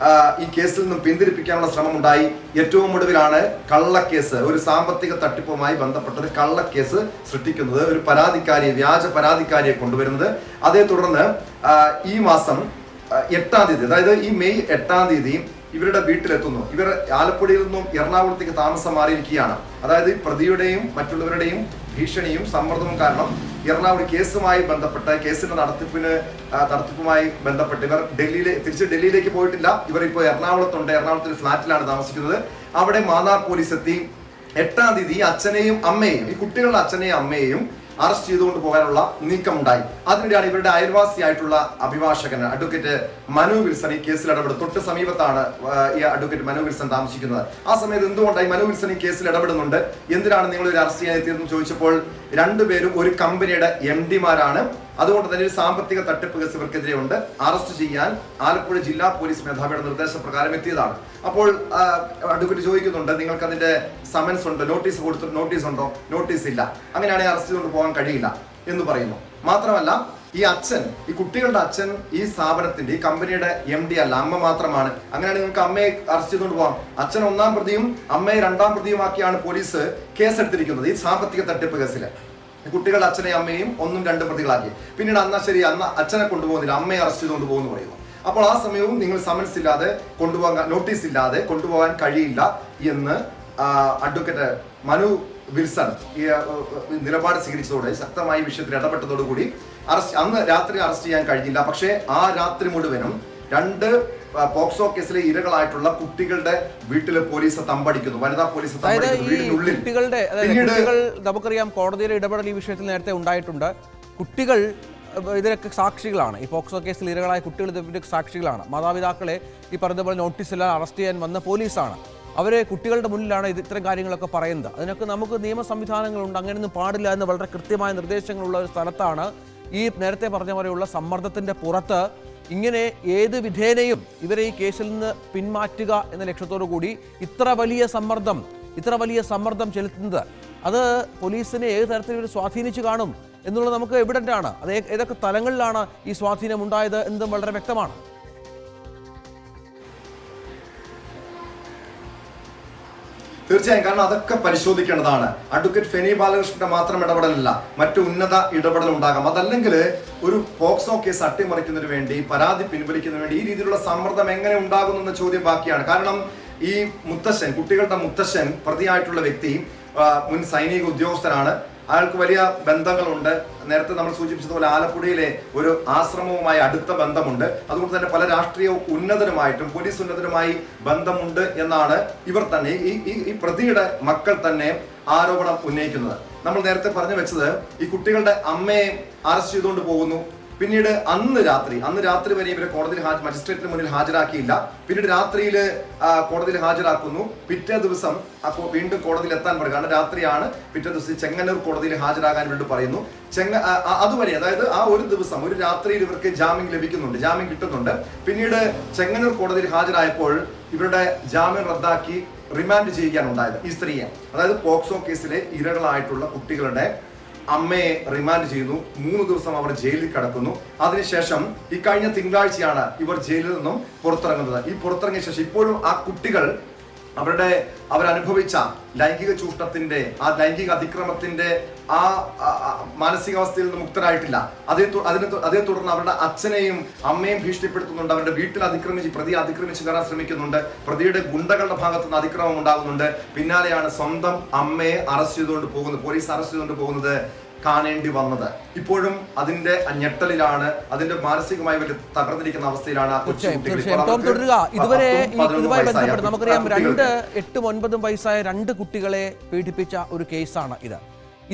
ഈ കേസിൽ നിന്നും പിന്തിരിപ്പിക്കാനുള്ള ശ്രമം ഉണ്ടായി. ഏറ്റവും ഒടുവിലാണ് കള്ളക്കേസ്, ഒരു സാമ്പത്തിക തട്ടിപ്പുമായി ബന്ധപ്പെട്ട കള്ളക്കേസ് സൃഷ്ടിക്കുന്നത്, ഒരു വ്യാജ പരാതിക്കാരിയെ കൊണ്ടുവരുന്നത്. അതേ തുടർന്ന് ഈ മാസം 8-ാം തീയതി, അതായത് ഈ മെയ് 8-ാം തീയതി ഇവരുടെ വീട്ടിലെത്തുന്നു. ഇവർ ആലപ്പുഴയിൽ നിന്നും എറണാകുളത്തേക്ക് താമസം മാറിയിരിക്കുകയാണ്. അതായത് ഈ പ്രതിയുടെയും മറ്റുള്ളവരുടെയും ഭീഷണിയും സമ്മർദ്ദവും കാരണം എറണാകുളം കേസുമായി ബന്ധപ്പെട്ട കേസിന്റെ നടത്തിപ്പുമായി ബന്ധപ്പെട്ട് ഇവർ തിരിച്ച് ഡൽഹിയിലേക്ക് പോയിട്ടില്ല. ഇവർ ഇപ്പോൾ എറണാകുളത്തുണ്ട്. എറണാകുളത്തെ ഫ്ലാറ്റിലാണ് താമസിക്കുന്നത്. അവിടെ മാന്നാർ പോലീസ് എത്തി 8-ാം തീയതി അച്ഛനെയും അമ്മയെയും, ഈ കുട്ടികളുടെ അച്ഛനെയും അമ്മയെയും അറസ്റ്റ് ചെയ്തുകൊണ്ട് പോകാനുള്ള നീക്കമുണ്ടായി. അതിനിടെയാണ് ഇവരുടെ അയൽവാസിയായിട്ടുള്ള അഭിഭാഷകൻ അഡ്വക്കേറ്റ് മനു വിൽസൺ ഈ കേസിൽ ഇടപെടും. തൊട്ട് സമീപത്താണ് ഈ അഡ്വക്കേറ്റ് മനു വിൽസൺ താമസിക്കുന്നത്. ആ സമയത്ത് എന്തുകൊണ്ടായി മനു വിൽസൺ ഈ കേസിൽ ഇടപെടുന്നുണ്ട്, എന്തിനാണ് നിങ്ങൾ ഒരു അറസ്റ്റ് ചെയ്യാൻ എത്തിയതെന്ന് ചോദിച്ചപ്പോൾ രണ്ടുപേരും ഒരു കമ്പനിയുടെ MD-മാരാണ്. അതുകൊണ്ട് തന്നെ ഒരു സാമ്പത്തിക തട്ടിപ്പ് കേസ് ഇവർക്കെതിരെ ഉണ്ട്. അറസ്റ്റ് ചെയ്യാൻ ആലപ്പുഴ ജില്ലാ പോലീസ് മേധാവിയുടെ നിർദ്ദേശപ്രകാരം എത്തിയതാണ്. അപ്പോൾ അഡ്വക്കേറ്റ് ചോദിക്കുന്നുണ്ട്, നിങ്ങൾക്ക് അതിന്റെ സമൻസ് ഉണ്ടോ, നോട്ടീസ് ഉണ്ടോ? നോട്ടീസ് ഇല്ല. അങ്ങനെയാണെങ്കിൽ അറസ്റ്റ് ചെയ്തുകൊണ്ട് പോകാൻ കഴിയില്ല എന്ന് പറയുന്നു. മാത്രമല്ല ഈ അച്ഛൻ, ഈ കുട്ടികളുടെ അച്ഛൻ ഈ സ്ഥാപനത്തിന്റെ, ഈ കമ്പനിയുടെ MD അല്ല, അമ്മ മാത്രമാണ്. അങ്ങനെയാണ് നിങ്ങൾക്ക് അമ്മയെ അറസ്റ്റ് ചെയ്തുകൊണ്ട് പോകാം. അച്ഛൻ 1-ാം പ്രതിയും അമ്മയെ 2-ാം പ്രതിയുമാക്കിയാണ് പോലീസ് കേസെടുത്തിരിക്കുന്നത് ഈ സാമ്പത്തിക തട്ടിപ്പ് കേസിൽ. കുട്ടികളുടെ അച്ഛനെയും അമ്മയും 1ഉം 2ഉം പ്രതികളാക്കി. പിന്നീട് അന്ന് അച്ഛനെ കൊണ്ടുപോകുന്നില്ല, അമ്മയെ അറസ്റ്റ് ചെയ്തുകൊണ്ട് പോകുന്നു പറയുന്നു. അപ്പോൾ ആ സമയവും നിങ്ങൾ സമൻസ് ഇല്ലാതെ നോട്ടീസ് ഇല്ലാതെ കൊണ്ടുപോകാൻ കഴിയില്ല എന്ന് അഡ്വക്കേറ്റ് മനു വിൽസൺ ഈ നിലപാട് സ്വീകരിച്ചതോടെ, ശക്തമായി വിഷയത്തിൽ ഇടപെട്ടതോടുകൂടി അന്ന് രാത്രി അറസ്റ്റ് ചെയ്യാൻ കഴിഞ്ഞില്ല. പക്ഷേ ആ രാത്രി മുഴുവനും 2 പോക്സോ കേസിലെ ഇരകളായിട്ടുള്ള കുട്ടികളുടെ വീട്ടിൽ പോലീസ് തമ്പടിക്കുന്നു, വനിതാ പോലീസ് തമ്പടിക്കുന്നു വീടിനുള്ളിൽ. കുട്ടികൾ നമുക്കറിയാം കോടതിയുടെ ഇടപെടൽ ഈ വിഷയത്തിൽ നേരത്തെ ഉണ്ടായിട്ടുണ്ട്. കുട്ടികൾ ഇതിനൊക്കെ സാക്ഷികളാണ്. ഈ പോക്സോ കേസിൽ ഇരകളായ കുട്ടികൾ ഇതിനൊക്കെ സാക്ഷികളാണ്. മാതാപിതാക്കളെ ഈ പറഞ്ഞതുപോലെ നോട്ടീസില്ലാതെ അറസ്റ്റ് ചെയ്യാൻ വന്ന പോലീസാണ്. അവരെ കുട്ടികളുടെ മുന്നിലാണ് ഇത്തരം കാര്യങ്ങളൊക്കെ പറയുന്നത്. അതിനൊക്കെ നമുക്ക് നിയമ സംവിധാനങ്ങളുണ്ട്. അങ്ങനെയൊന്നും പാടില്ല എന്ന് വളരെ കൃത്യമായ നിർദ്ദേശങ്ങളുള്ള ഒരു സ്ഥലത്താണ് ഈ നേരത്തെ പറഞ്ഞ പോലെയുള്ള സമ്മർദ്ദത്തിൻ്റെ പുറത്ത് ഇങ്ങനെ ഏത് വിധേനയും ഇവരെ ഈ കേസിൽ നിന്ന് പിന്മാറ്റുക എന്ന ലക്ഷ്യത്തോടു കൂടി ഇത്ര വലിയ സമ്മർദ്ദം ചെലുത്തുന്നത്. അത് പോലീസിനെ ഏത് തരത്തിൽ ഇവർ സ്വാധീനിച്ചു കാണും എന്നുള്ളത് നമുക്ക് എവിഡൻ്റ് ആണ്. അത് ഏതൊക്കെ തലങ്ങളിലാണ് ഈ സ്വാധീനം ഉണ്ടായത് എന്നതും വളരെ വ്യക്തമാണ്. തീർച്ചയായും, കാരണം അതൊക്കെ പരിശോധിക്കേണ്ടതാണ്. അഡ്വക്കേറ്റ് ഫെനി ബാലകൃഷ്ണന്റെ മാത്രം ഇടപെടലല്ല, മറ്റു ഉന്നത ഇടപെടൽ ഉണ്ടാകാം. അതല്ലെങ്കിൽ ഒരു പോക്സോ കേസ് അട്ടിമറിക്കുന്നതിന് വേണ്ടി, പരാതി പിൻവലിക്കുന്നതിന് വേണ്ടി ഈ രീതിയിലുള്ള സമ്മർദ്ദം എങ്ങനെ ഉണ്ടാകുന്ന ചോദ്യം ബാക്കിയാണ്. കാരണം ഈ മുത്തശ്ശൻ, കുട്ടികളുടെ മുത്തശ്ശൻ പ്രതിയായിട്ടുള്ള വ്യക്തി മുൻ സൈനിക ഉദ്യോഗസ്ഥനാണ്. അയാൾക്ക് വലിയ ബന്ധങ്ങളുണ്ട്. നേരത്തെ നമ്മൾ സൂചിപ്പിച്ചതുപോലെ ആലപ്പുഴയിലെ ഒരു ആശ്രമവുമായി അടുത്ത ബന്ധമുണ്ട്. അതുകൊണ്ട് തന്നെ പല രാഷ്ട്രീയ ഉന്നതരുമായിട്ടും പോലീസ് ഉന്നതരുമായി ബന്ധമുണ്ട് എന്നാണ് ഇവർ തന്നെ ഈ പ്രതിയുടെ മക്കൾ തന്നെ ആരോപണം ഉന്നയിക്കുന്നത്. നമ്മൾ നേരത്തെ പറഞ്ഞു വെച്ചത് ഈ കുട്ടികളുടെ അമ്മയെ അറസ്റ്റ് ചെയ്തുകൊണ്ട് പോകുന്നു. പിന്നീട് അന്ന് രാത്രി വരെ ഇവരെ കോടതിയിൽ മജിസ്ട്രേറ്റിന് മുന്നിൽ ഹാജരാക്കിയില്ല. പിന്നീട് രാത്രിയിൽ കോടതിയിൽ ഹാജരാക്കുന്നു. പിറ്റേ ദിവസം വീണ്ടും കോടതിയിൽ എത്താൻ പറയും. കാരണം രാത്രിയാണ്. പിറ്റേ ദിവസം ചെങ്ങന്നൂർ കോടതിയിൽ ഹാജരാകാൻ വേണ്ടി പറയുന്നു. അതുവരെ, അതായത് ആ ഒരു ദിവസം, ഒരു രാത്രിയിൽ ഇവർക്ക് ജാമ്യം കിട്ടുന്നുണ്ട്. പിന്നീട് ചെങ്ങന്നൂർ കോടതിയിൽ ഹാജരായപ്പോൾ ഇവരുടെ ജാമ്യം റദ്ദാക്കി റിമാൻഡ് ചെയ്യുകയാണുണ്ടായത് ഈ സ്ത്രീയെ. അതായത് പോക്സോ കേസിലെ ഇരകളായിട്ടുള്ള കുട്ടികളുടെ അമ്മയെ റിമാൻഡ് ചെയ്യുന്നു. 3 ദിവസം അവർ ജയിലിൽ കിടക്കുന്നു. അതിനുശേഷം ഈ കഴിഞ്ഞ തിങ്കളാഴ്ചയാണ് ഇവർ ജയിലിൽ നിന്നും പുറത്തിറങ്ങുന്നത്. ഈ പുറത്തിറങ്ങിയ ശേഷം ഇപ്പോഴും ആ കുട്ടികൾ അവരനുഭവിച്ച ലൈംഗിക ചൂഷണത്തിന്റെ, ആ ലൈംഗിക അതിക്രമത്തിന്റെ ആ മാനസികാവസ്ഥയിൽ നിന്ന് മുക്തരായിട്ടില്ല. അതേ തുടർന്ന് അവരുടെ അച്ഛനെയും അമ്മയും ഭീഷണിപ്പെടുത്തുന്നുണ്ട്. അവരുടെ വീട്ടിൽ പ്രതിയെ അതിക്രമിച്ച് കയറാൻ ശ്രമിക്കുന്നുണ്ട്. പ്രതിയുടെ ഗുണ്ടകളുടെ ഭാഗത്തു നിന്ന് അതിക്രമം ഉണ്ടാകുന്നുണ്ട്. പിന്നാലെയാണ് സ്വന്തം അമ്മയെ പോലീസ് അറസ്റ്റ് ചെയ്തുകൊണ്ട് പോകുന്നത് കാണേണ്ടി വന്നത്. ഇപ്പോഴും അതിന്റെ ഞെട്ടലിലാണ്, അതിന്റെ മാനസികമായി വലിയ തകർന്നിരിക്കുന്ന അവസ്ഥയിലാണ്. ഇതുവരെ ഇതുമായി ബന്ധപ്പെട്ട് നമുക്കറിയാം 2, 8, 9 വയസ്സായ 2 കുട്ടികളെ പീഡിപ്പിച്ച ഒരു കേസാണ് ഇത്.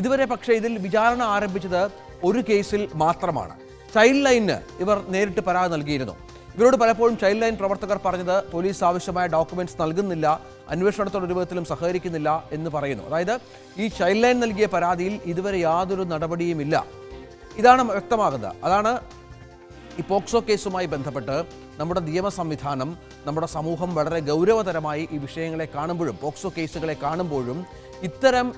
ഇതുവരെ പക്ഷേ ഇതിൽ വിചാരണ ആരംഭിച്ചത് ഒരു കേസിൽ മാത്രമാണ്. ചൈൽഡ് ലൈനിന് ഇവർ നേരിട്ട് പരാതി നൽകിയിരുന്നു. ഇവരോട് പലപ്പോഴും ചൈൽഡ് ലൈൻ പ്രവർത്തകർ പറഞ്ഞത് പോലീസ് ആവശ്യമായ ഡോക്യുമെന്റ്സ് നൽകുന്നില്ല, അന്വേഷണത്തോട് ഒരു വിധത്തിലും സഹകരിക്കുന്നില്ല എന്ന് പറയുന്നു. അതായത് ഈ ചൈൽഡ് ലൈൻ നൽകിയ പരാതിയിൽ ഇതുവരെ യാതൊരു നടപടിയുമില്ല. ഇതാണ് വ്യക്തമാകുന്നത്. അതാണ് ഈ പോക്സോ കേസുമായി ബന്ധപ്പെട്ട് നമ്മുടെ നിയമ സംവിധാനം, നമ്മുടെ സമൂഹം വളരെ ഗൗരവതരമായി ഈ വിഷയങ്ങളെ കാണുമ്പോഴും, പോക്സോ കേസുകളെ കാണുമ്പോഴും ഇത്തരം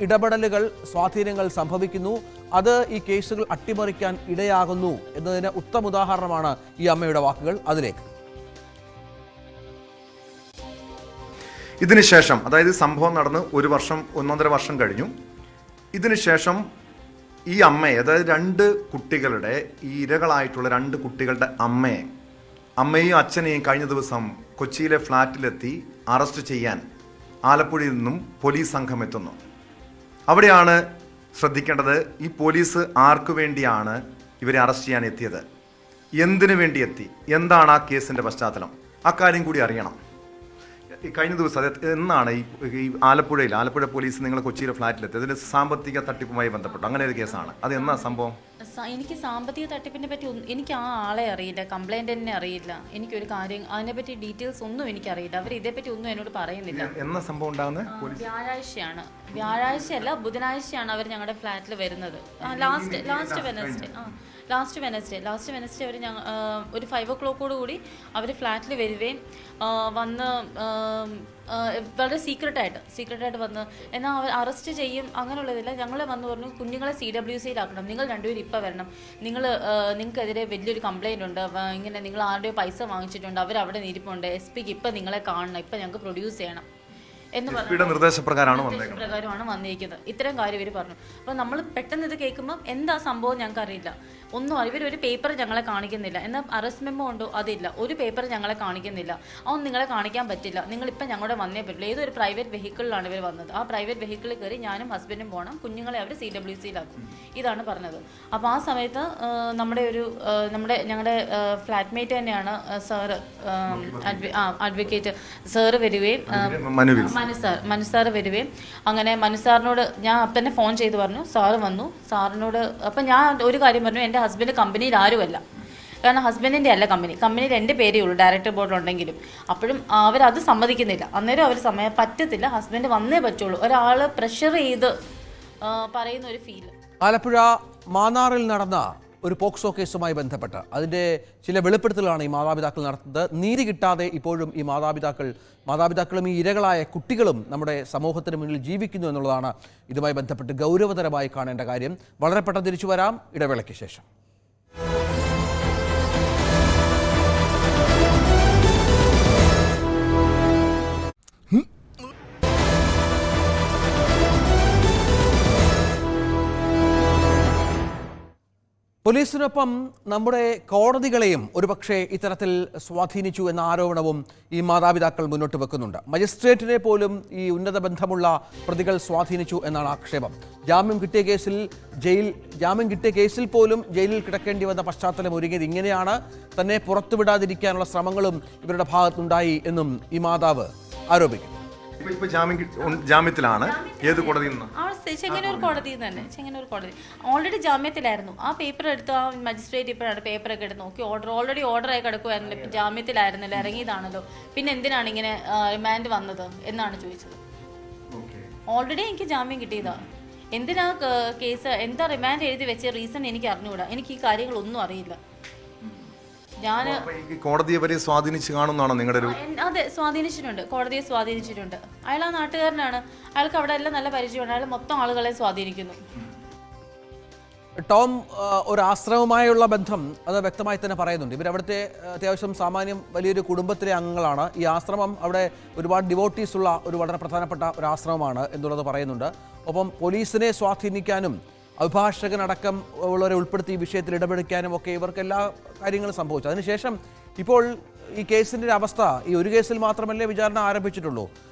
ഇടപെടലുകൾ, സ്വാധീനങ്ങൾ സംഭവിക്കുന്നു. അത് ഈ കേസുകൾ അട്ടിമറിക്കാൻ ഇടയാകുന്നു എന്നതിന് ഉത്തമ ഉദാഹരണമാണ് ഈ അമ്മയുടെ വാക്കുകൾ. അതിലേക്ക് ഇതിനുശേഷം, അതായത് സംഭവം നടന്ന് 1.5 വർഷം കഴിഞ്ഞു. ഇതിനുശേഷം ഈ അമ്മയെ, അതായത് 2 കുട്ടികളുടെ, ഈ ഇരകളായിട്ടുള്ള 2 കുട്ടികളുടെ അമ്മയെയും അച്ഛനെയും കഴിഞ്ഞ ദിവസം കൊച്ചിയിലെ ഫ്ളാറ്റിലെത്തി അറസ്റ്റ് ചെയ്യാൻ ആലപ്പുഴയിൽ നിന്നും പോലീസ് സംഘം എത്തുന്നു. അവിടെയാണ് ശ്രദ്ധിക്കേണ്ടത്, ഈ പോലീസ് ആർക്കു വേണ്ടിയാണ് ഇവരെ അറസ്റ്റ് ചെയ്യാൻ എത്തിയത്, എന്തിനു വേണ്ടി എത്തി, എന്താണ് ആ കേസിന്റെ പശ്ചാത്തലം, അക്കാര്യം കൂടി അറിയണം. കഴിഞ്ഞ ദിവസം എന്നാണ് ഈ ആലപ്പുഴ പോലീസ് നിങ്ങൾ കൊച്ചിയിലെ ഫ്ലാറ്റിലെത്തി, അതിന്റെ സാമ്പത്തിക തട്ടിപ്പുമായി ബന്ധപ്പെട്ടു അങ്ങനെ ഒരു കേസാണ്. അത് എന്നാ സംഭവം? എനിക്ക് സാമ്പത്തിക തട്ടിപ്പിനെ പറ്റി എനിക്ക് ആ ആളെ അറിയില്ല, കംപ്ലൈന്റിനെ അറിയില്ല, എനിക്കൊരു കാര്യം അതിനെപ്പറ്റി ഡീറ്റെയിൽസ് ഒന്നും എനിക്കറിയില്ല. അവർ ഇതേപ്പറ്റി ഒന്നും എന്നോട് പറയുന്നില്ല. എന്നാ സംഭവം ഉണ്ടാകുന്നത്? വ്യാഴാഴ്ചയല്ല, ബുധനാഴ്ചയാണ് അവർ ഞങ്ങളുടെ ഫ്ലാറ്റിൽ വരുന്നത്. ലാസ്റ്റ് വെനസ്ഡേ അവർ ഒരു 5 o'clock കൂടി അവർ ഫ്ലാറ്റിൽ വരികയും വന്ന് വളരെ സീക്രട്ടായിട്ട് വന്ന്, എന്നാൽ അവർ അറസ്റ്റ് ചെയ്യും അങ്ങനെയുള്ളതില്ല. ഞങ്ങളെ വന്ന് പറഞ്ഞു, കുഞ്ഞുങ്ങളെ CWCയിലാക്കണം, നിങ്ങൾ 2 പേരും ഇപ്പം വരണം, നിങ്ങൾക്കെതിരെ വലിയൊരു കംപ്ലൈൻറ്റ് ഉണ്ട്, ഇങ്ങനെ നിങ്ങൾ ആരുടെയോ പൈസ വാങ്ങിച്ചിട്ടുണ്ട്, അവരവിടെ ഇരിപ്പുണ്ട്, SP-ക്ക് ഇപ്പം നിങ്ങളെ കാണണം, ഇപ്പം ഞങ്ങൾക്ക് പ്രൊഡ്യൂസ് ചെയ്യണം. എന്ന് എസ്പിയുടെ നിർദ്ദേശപ്രകാരമാണ് വന്നേക്കുന്നത്. പ്രകാരമാണ് വന്നിരിക്കുന്നത്. ഇത്തരം കാര്യം ഇവർ പറഞ്ഞു. അപ്പോൾ നമ്മൾ പെട്ടെന്ന് ഇത് കേൾക്കുമ്പോൾ എന്താ സംഭവം ഞങ്ങൾക്ക് അറിയില്ല. ഒന്നും ഇവരൊരു പേപ്പർ ഞങ്ങളെ കാണിക്കുന്നില്ല. എന്നാൽ അറസ്റ്റ് മെമ്മോ ഉണ്ടോ? അതില്ല. ഒരു പേപ്പർ ഞങ്ങളെ കാണിക്കുന്നില്ല. അതൊന്നും നിങ്ങളെ കാണിക്കാൻ പറ്റില്ല. നിങ്ങളിപ്പോൾ ഞങ്ങളുടെ വന്നേ പറ്റില്ല. ഏതൊരു പ്രൈവറ്റ് വെഹിക്കിളിലാണ് ഇവർ വന്നത്. ആ പ്രൈവറ്റ് വെഹിക്കിളിൽ കയറി ഞാനും ഹസ്ബൻഡും പോകണം. കുഞ്ഞുങ്ങളെ അവർ CWCയിലാക്കും. ഇതാണ് പറഞ്ഞത്. അപ്പോൾ ആ സമയത്ത് ഞങ്ങളുടെ ഫ്ലാറ്റ്മേറ്റ് തന്നെയാണ് സാറ്, അഡ്വക്കേറ്റ് സാറ് വരികയും മനു സാറ് വരികയും അങ്ങനെ മനു സാറിനോട് ഞാൻ അപ്പം തന്നെ ഫോൺ ചെയ്ത് പറഞ്ഞു. സാറ് വന്നു. സാറിനോട് അപ്പം ഞാൻ ഒരു കാര്യം പറഞ്ഞു, എൻ്റെ ഹസ്ബൻഡ് കമ്പനിയിൽ ആരുമല്ല. കാരണം ഹസ്ബൻഡിൻ്റെ അല്ല കമ്പനിയിൽ എൻ്റെ പേരേ ഉള്ളൂ ഡയറക്ടർ ബോർഡിലുണ്ടെങ്കിലും. അപ്പോഴും അവരത് സമ്മതിക്കുന്നില്ല. അന്നേരം അവർ പറ്റത്തില്ല, ഹസ്ബൻഡ് വന്നേ പറ്റുള്ളൂ. ഒരാൾ പ്രഷർ ചെയ്ത് പറയുന്ന ഒരു ഫീൽ. ആലപ്പുഴ മാന്നാറിൽ നടന്ന ഒരു പോക്സോ കേസുമായി ബന്ധപ്പെട്ട് അതിൻ്റെ ചില വെളിപ്പെടുത്തലുകളാണ് ഈ മാതാപിതാക്കൾ നടത്തുന്നത്. നീതി കിട്ടാതെ ഇപ്പോഴും ഈ മാതാപിതാക്കളും ഈ ഇരകളായ കുട്ടികളും നമ്മുടെ സമൂഹത്തിന് മുന്നിൽ ജീവിക്കുന്നു എന്നുള്ളതാണ് ഇതുമായി ബന്ധപ്പെട്ട് ഗൗരവതരമായി കാണേണ്ട കാര്യം. വളരെ പെട്ടെന്ന് തിരിച്ചു വരാം ഇടവേളയ്ക്ക് ശേഷം. പോലീസിനൊപ്പം നമ്മുടെ കോടതികളെയും ഒരുപക്ഷെ ഇത്തരത്തിൽ സ്വാധീനിച്ചു എന്ന ആരോപണവും ഈ മാതാപിതാക്കൾ മുന്നോട്ട് വെക്കുന്നുണ്ട്. മജിസ്ട്രേറ്റിനെ പോലും ഈ ഉന്നത ബന്ധമുള്ള പ്രതികൾ സ്വാധീനിച്ചു എന്നാണ് ആക്ഷേപം. ജാമ്യം കിട്ടിയ കേസിൽ പോലും ജയിലിൽ കിടക്കേണ്ടി വന്ന പശ്ചാത്തലം ഒരുങ്ങിയത് ഇങ്ങനെയാണ്. തന്നെ പുറത്തുവിടാതിരിക്കാനുള്ള ശ്രമങ്ങളും ഇവരുടെ ഭാഗത്തുണ്ടായി എന്നും ഈ മാതാവ് ആരോപിക്കുന്നു. ഇപ്പൊ ജാമ്യത്തിലാണ്. ഏത് കോടതിയിൽ നിന്ന്? ചെങ്ങന്നൂർ കോടതിയിൽ നിന്ന് തന്നെ. ചെങ്ങന്നൂർ കോടതി ഓൾറെഡി ജാമ്യത്തിലായിരുന്നു. ആ പേപ്പർ എടുത്ത് ആ മജിസ്ട്രേറ്റ് ഇപ്പോഴാണ് പേപ്പറൊക്കെ എടുത്ത് നോക്കി. ഓൾറെഡി ഓർഡറായി കിടക്കുമായിരുന്നല്ലോ. ജാമ്യത്തിലായിരുന്നല്ലോ, ഇറങ്ങിയതാണല്ലോ. പിന്നെ എന്തിനാണ് ഇങ്ങനെ റിമാൻഡ് വന്നത് എന്നാണ് ചോദിച്ചത്. ഓൾറെഡി എനിക്ക് ജാമ്യം കിട്ടിയതാ. എന്തിനാ കേസ്, എന്താ റിമാൻഡ് എഴുതി വെച്ച റീസൺ എനിക്ക് അറിഞ്ഞുകൂടാ. എനിക്ക് ഈ കാര്യങ്ങളൊന്നും അറിയില്ല. ഞാൻ കോടതിയെ വരെ സ്വാധീനിച്ച് കാണുന്നതാണോ നിങ്ങളുടെ ഒരു? അതെ, സ്വാധീനിച്ചിട്ടുണ്ട്. കോടതിയെ സ്വാധീനിച്ചിട്ടുണ്ട്. അയാൾ ആ നാട്ടുകാരനാണ്. അയാൾക്ക് അവിടെ എല്ലാം നല്ല പരിചയമുണ്ട്. അയാൾ മൊത്തം ആളുകളെ സ്വാധീനിക്കുന്നു. ടോം, ഒരു ആശ്രമവുമായുള്ള ബന്ധം അത് വ്യക്തമായി തന്നെ പറയുന്നുണ്ട്. ഇവരവിടുത്തെ അത്യാവശ്യം സാമാന്യം വലിയൊരു കുടുംബത്തിലെ അംഗങ്ങളാണ്. ഈ ആശ്രമം അവിടെ ഒരുപാട് ഡിവോട്ടീസ് ഉള്ള ഒരു വളരെ പ്രധാനപ്പെട്ട ഒരു ആശ്രമമാണ് എന്നുള്ളത് പറയുന്നുണ്ട്. ഒപ്പം പോലീസിനെ സ്വാധീനിക്കാനും അഭിഭാഷകനടക്കം ഉള്ളവരെ ഉൾപ്പെടുത്തി ഈ വിഷയത്തിൽ ഇടപെടിക്കാനും ഒക്കെ ഇവർക്ക് എല്ലാ കാര്യങ്ങളും സംഭവിച്ചു. അതിനുശേഷം ഇപ്പോൾ ഈ കേസിൻ്റെ ഒരു അവസ്ഥ, ഈ ഒരു കേസിൽ മാത്രമല്ലേ വിചാരണ ആരംഭിച്ചിട്ടുള്ളൂ.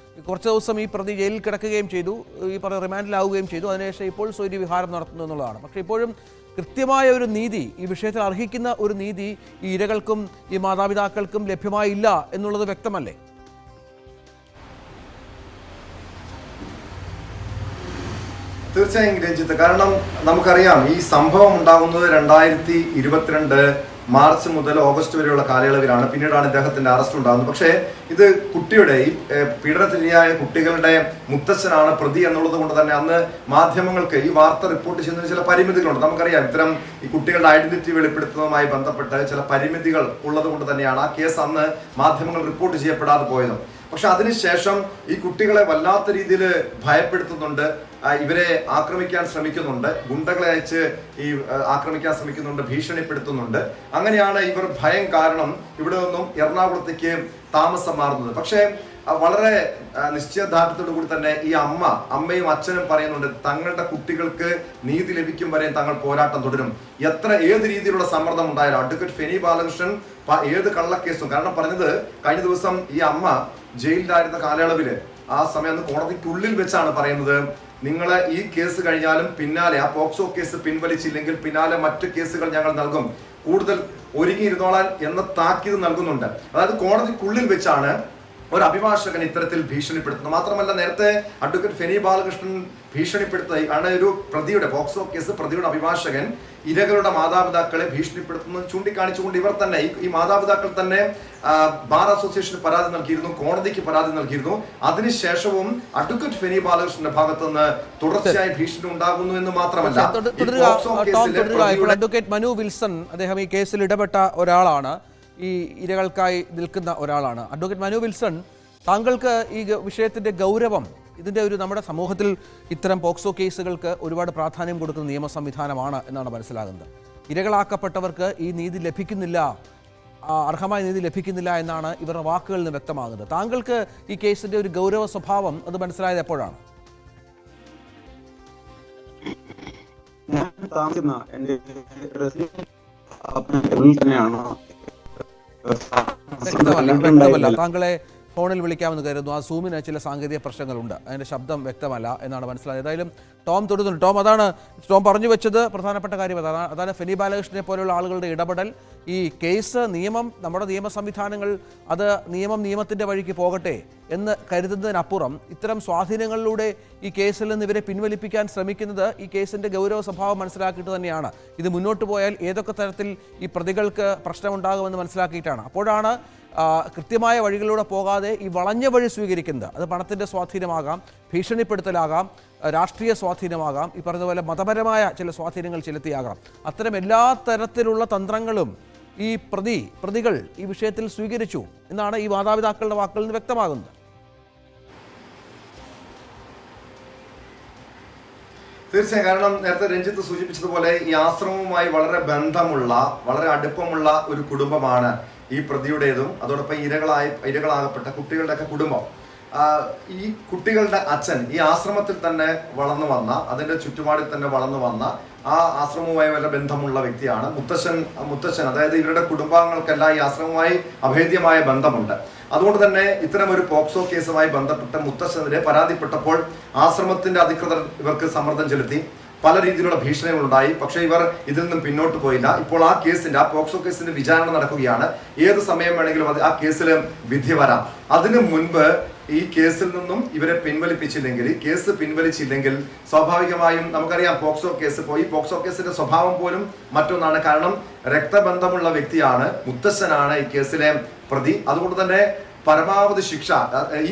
കുറച്ച് ദിവസം ഈ പ്രതി ജയിലിൽ കിടക്കുകയും ചെയ്തു, ഈ റിമാൻഡിലാവുകയും ചെയ്തു. അതിനുശേഷം ഇപ്പോൾ സ്വൈര്യ വിഹാരം നടത്തുന്നു എന്നുള്ളതാണ്. പക്ഷേ ഇപ്പോഴും കൃത്യമായ ഒരു നീതി, ഈ വിഷയത്തിൽ അർഹിക്കുന്ന ഒരു നീതി ഈ ഇരകൾക്കും ഈ മാതാപിതാക്കൾക്കും ലഭ്യമായില്ല എന്നുള്ളത് വ്യക്തമല്ലേ? തീർച്ചയായും രഞ്ജിത്ത്, കാരണം നമുക്കറിയാം ഈ സംഭവം ഉണ്ടാകുന്നത് 2022 മാർച്ച് മുതൽ ഓഗസ്റ്റ് വരെയുള്ള കാലയളവിലാണ്. പിന്നീടാണ് ഇദ്ദേഹത്തിന്റെ അറസ്റ്റ് ഉണ്ടാകുന്നത്. പക്ഷേ ഇത് കുട്ടിയുടെ ഈ പീഡനത്തിനിരയായ കുട്ടികളുടെ മുത്തച്ഛനാണ് പ്രതി എന്നുള്ളത് കൊണ്ട് തന്നെ അന്ന് മാധ്യമങ്ങൾക്ക് ഈ വാർത്ത റിപ്പോർട്ട് ചെയ്യുന്നതിന് ചില പരിമിതികളുണ്ട്. നമുക്കറിയാം ഇത്തരം ഈ കുട്ടികളുടെ ഐഡന്റിറ്റി വെളിപ്പെടുത്തുന്നതുമായി ബന്ധപ്പെട്ട് ചില പരിമിതികൾ ഉള്ളത് കൊണ്ട് തന്നെയാണ് ആ കേസ് അന്ന് മാധ്യമങ്ങൾ റിപ്പോർട്ട് ചെയ്യപ്പെടാതെ പോയത്. പക്ഷെ അതിനുശേഷം ഈ കുട്ടികളെ വല്ലാത്ത രീതിയിൽ ഭയപ്പെടുത്തുന്നുണ്ട്, ഇവരെ ആക്രമിക്കാൻ ശ്രമിക്കുന്നുണ്ട്, ഗുണ്ടകളെ അയച്ച് ഈ ആക്രമിക്കാൻ ശ്രമിക്കുന്നുണ്ട്, ഭീഷണിപ്പെടുത്തുന്നുണ്ട്. അങ്ങനെയാണ് ഇവർ ഭയം കാരണം ഇവിടെ നിന്നും എറണാകുളത്തേക്ക് താമസം മാറുന്നത്. പക്ഷേ വളരെ നിശ്ചയദാർഢ്യത്തോടു കൂടി തന്നെ ഈ അമ്മയും അച്ഛനും പറയുന്നുണ്ട് തങ്ങളുടെ കുട്ടികൾക്ക് നീതി ലഭിക്കും വരെ തങ്ങൾ പോരാട്ടം തുടരും. ഏത് രീതിയിലുള്ള സമ്മർദ്ദം ഉണ്ടായാലും അഡ്വക്കേറ്റ് ഫെനി ബാലകൃഷ്ണൻ ഏത് കള്ളക്കേസും, കാരണം പറഞ്ഞത് കഴിഞ്ഞ ദിവസം ഈ അമ്മ ജയിലിലായിരുന്ന കാലയളവില് ആ സമയം കോടതിക്കുള്ളിൽ വെച്ചാണ് പറയുന്നത്, നിങ്ങളെ ഈ കേസ് കഴിഞ്ഞാലും പിന്നാലെ ആ പോക്സോ കേസ് പിൻവലിച്ചില്ലെങ്കിൽ പിന്നാലെ മറ്റു കേസുകൾ ഞങ്ങൾ നൽകും, കൂടുതൽ ഒരുങ്ങിയിരുന്നോളാൻ എന്ന താക്കീത് നൽകുന്നുണ്ട്. അതായത് കോടതിക്കുള്ളിൽ വെച്ചാണ് ഒരു അഭിഭാഷകൻ ഇത്തരത്തിൽ ഭീഷണിപ്പെടുത്തുന്നത്. മാത്രമല്ല നേരത്തെ അഡ്വക്കേറ്റ് ഫെനി ബാലകൃഷ്ണൻ ഭീഷണിപ്പെടുത്തുന്ന കാരണം ഒരു പ്രതിയുടെ പോക്സോ കേസ് പ്രതിയുടെ അഭിഭാഷകൻ ഇരകളുടെ മാതാപിതാക്കളെ ഭീഷണിപ്പെടുത്തുന്നത് ചൂണ്ടിക്കാണിച്ചുകൊണ്ട് ഇവർ തന്നെ ഈ മാതാപിതാക്കൾ തന്നെ ബാർ അസോസിയേഷന് പരാതി നൽകിയിരുന്നു, കോടതിക്ക് പരാതി നൽകിയിരുന്നു. അതിനുശേഷവും അഡ്വക്കേറ്റ് ഫെനി ബാലകൃഷ്ണന്റെ ഭാഗത്തു നിന്ന് തുടർച്ചയായി ഭീഷണി ഉണ്ടാകുന്നു എന്ന് മാത്രമല്ല, അഡ്വക്കേറ്റ് മനു വിൽസൺ അദ്ദേഹം ഈ കേസിൽ ഇടപെട്ട ഒരാളാണ്, ഈ ഇരകൾക്കായി നിൽക്കുന്ന ഒരാളാണ്. അഡ്വക്കേറ്റ് മനു വിൽസൺ, താങ്കൾക്ക് ഈ വിഷയത്തിന്റെ ഗൗരവം, ഇതിന്റെ ഒരു നമ്മുടെ സമൂഹത്തിൽ ഇത്തരം പോക്സോ കേസുകൾക്ക് ഒരുപാട് പ്രാധാന്യം കൊടുക്കുന്ന നിയമ സംവിധാനമാണ് എന്നാണ് മനസ്സിലാകുന്നത്. ഇരകളാക്കപ്പെട്ടവർക്ക് ഈ നീതി ലഭിക്കുന്നില്ല അർഹമായ നീതി ലഭിക്കുന്നില്ല എന്നാണ് ഇവരുടെ വാക്കുകളിൽ നിന്ന് വ്യക്തമാകുന്നത്. താങ്കൾക്ക് ഈ കേസിന്റെ ഒരു ഗൗരവ സ്വഭാവം അത് മനസ്സിലായത് എപ്പോഴാണ്? ഞാൻ താമസിക്കുന്ന എന്റെ തന്നെയാണ്. വ്യക്തമല്ല. താങ്കളെ ഫോണിൽ വിളിക്കാമെന്ന് കരുതുന്നു. ആ സൂമിന് ചില സാങ്കേതിക പ്രശ്നങ്ങളുണ്ട്, അതിൻ്റെ ശബ്ദം വ്യക്തമല്ല എന്നാണ് മനസ്സിലായത്. ഏതായാലും ടോം തൊടുന്നുണ്ട്. ടോം പറഞ്ഞു വെച്ചത് പ്രധാനപ്പെട്ട കാര്യം അതാണ് ഫെനി ബാലകൃഷ്ണനെ പോലെയുള്ള ആളുകളുടെ ഇടപെടൽ. ഈ കേസ് നമ്മുടെ നിയമ സംവിധാനങ്ങൾ അത് നിയമത്തിൻ്റെ വഴിക്ക് പോകട്ടെ എന്ന് കരുതുന്നതിനപ്പുറം ഇത്തരം സ്വാധീനങ്ങളിലൂടെ ഈ കേസിൽ നിന്ന് ഇവരെ പിൻവലിപ്പിക്കാൻ ശ്രമിക്കുന്നത് ഈ കേസിൻ്റെ ഗൗരവ സ്വഭാവം മനസ്സിലാക്കിയിട്ട് തന്നെയാണ്. ഇത് മുന്നോട്ട് പോയാൽ ഏതൊക്കെ തരത്തിൽ ഈ പ്രതികൾക്ക് പ്രശ്നമുണ്ടാകുമെന്ന് മനസ്സിലാക്കിയിട്ടാണ്. അപ്പോഴാണ് കൃത്യമായ വഴികളിലൂടെ പോകാതെ ഈ വളഞ്ഞ വഴി സ്വീകരിക്കുന്നത്. അത് പണത്തിൻ്റെ സ്വാധീനമാകാം, ഭീഷണിപ്പെടുത്തലാകാം, രാഷ്ട്രീയ സ്വാധീനമാകാം, ഈ പറഞ്ഞതുപോലെ മതപരമായ ചില സ്വാധീനങ്ങൾ ചെലുത്തിയാകാം. അത്തരം എല്ലാ തരത്തിലുള്ള തന്ത്രങ്ങളും ഈ പ്രതികൾ ഈ വിഷയത്തിൽ സ്വീകരിച്ചു എന്നാണ് ഈ മാതാപിതാക്കളുടെ വാക്കുകളിൽ നിന്ന് വ്യക്തമാകുന്നത്. തീർച്ചയായും. കാരണം നേരത്തെ രഞ്ജിത്ത് സൂചിപ്പിച്ചതുപോലെ ഈ ആശ്രമവുമായി വളരെ ബന്ധമുള്ള, വളരെ അടുപ്പമുള്ള ഒരു കുടുംബമാണ് ഈ പ്രതിയുടേതും അതോടൊപ്പം ഇരകളാകപ്പെട്ട കുട്ടികളുടെയൊക്കെ കുടുംബം. ഈ കുട്ടികളുടെ അച്ഛൻ ഈ ആശ്രമത്തിൽ തന്നെ വളർന്നു വന്ന, അതിന്റെ ചുറ്റുപാടിൽ തന്നെ വളർന്നു വന്ന, ആ ആശ്രമവുമായി വല്ല ബന്ധമുള്ള വ്യക്തിയാണ് മുത്തശ്ശൻ. അതായത് ഇവരുടെ കുടുംബാംഗങ്ങൾക്കെല്ലാം ഈ ആശ്രമവുമായി അഭേദ്യമായ ബന്ധമുണ്ട്. അതുകൊണ്ട് തന്നെ ഇത്തരം ഒരു പോക്സോ കേസുമായി ബന്ധപ്പെട്ട് മുത്തശ്ശനെതിരെ പരാതിപ്പെട്ടപ്പോൾ ആശ്രമത്തിന്റെ അധികൃതർ ഇവർക്ക് സമ്മർദ്ദം ചെലുത്തി. പല രീതിയിലുള്ള ഭീഷണികളുണ്ടായി. പക്ഷേ ഇവർ ഇതിൽ നിന്നും പിന്നോട്ട് പോയില്ല. ഇപ്പോൾ ആ പോക്സോ കേസിന്റെ വിചാരണ നടക്കുകയാണ്. ഏത് സമയം വേണമെങ്കിലും ആ കേസിൽ വിധി വരാം. അതിനു മുൻപ് ഈ കേസിൽ നിന്നും ഇവരെ കേസ് പിൻവലിച്ചില്ലെങ്കിൽ സ്വാഭാവികമായും നമുക്കറിയാം പോക്സോ കേസിന്റെ സ്വഭാവം പോലും മറ്റൊന്നാണ്. കാരണം രക്തബന്ധമുള്ള വ്യക്തിയാണ്, മുത്തശ്ശനാണ് ഈ കേസിലെ പ്രതി. അതുകൊണ്ട് തന്നെ പരമാവധി ശിക്ഷ ഈ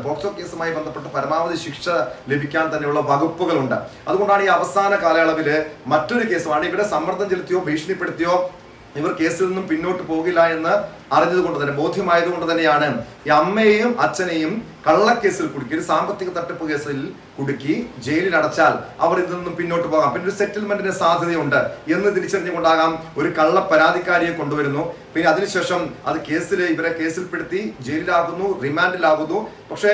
പോക്സോ കേസുമായി ബന്ധപ്പെട്ട് പരമാവധി ശിക്ഷ ലഭിക്കാൻ തന്നെയുള്ള വകുപ്പുകളുണ്ട്. അതുകൊണ്ടാണ് ഈ അവസാന കാലയളവില് മറ്റൊരു കേസുമാണ് ഇവരെ സമ്മർദ്ദം ചെലുത്തിയോ ഭീഷണിപ്പെടുത്തിയോ ഇവർ കേസിൽ നിന്നും പിന്നോട്ട് പോകില്ല എന്ന് അറിഞ്ഞതുകൊണ്ട് തന്നെ, ബോധ്യമായതുകൊണ്ട് തന്നെയാണ് ഈ അമ്മയെയും അച്ഛനെയും കള്ളക്കേസിൽ കുടുക്കി, ഒരു സാമ്പത്തിക തട്ടിപ്പ് കേസിൽ കുടുക്കി ജയിലിൽ അടച്ചാൽ അവർ ഇതിൽ നിന്നും പിന്നോട്ട് പോകാം, പിന്നെ ഒരു സെറ്റിൽമെന്റിന് സാധ്യതയുണ്ട് എന്ന് തിരിച്ചറിഞ്ഞുകൊണ്ടാകാം ഒരു കള്ള പരാതിക്കാരിയെ കൊണ്ടുവരുന്നു. പിന്നെ അതിനുശേഷം ഇവരെ കേസിൽപ്പെടുത്തി ജയിലിലാകുന്നു, റിമാൻഡിലാകുന്നു. പക്ഷേ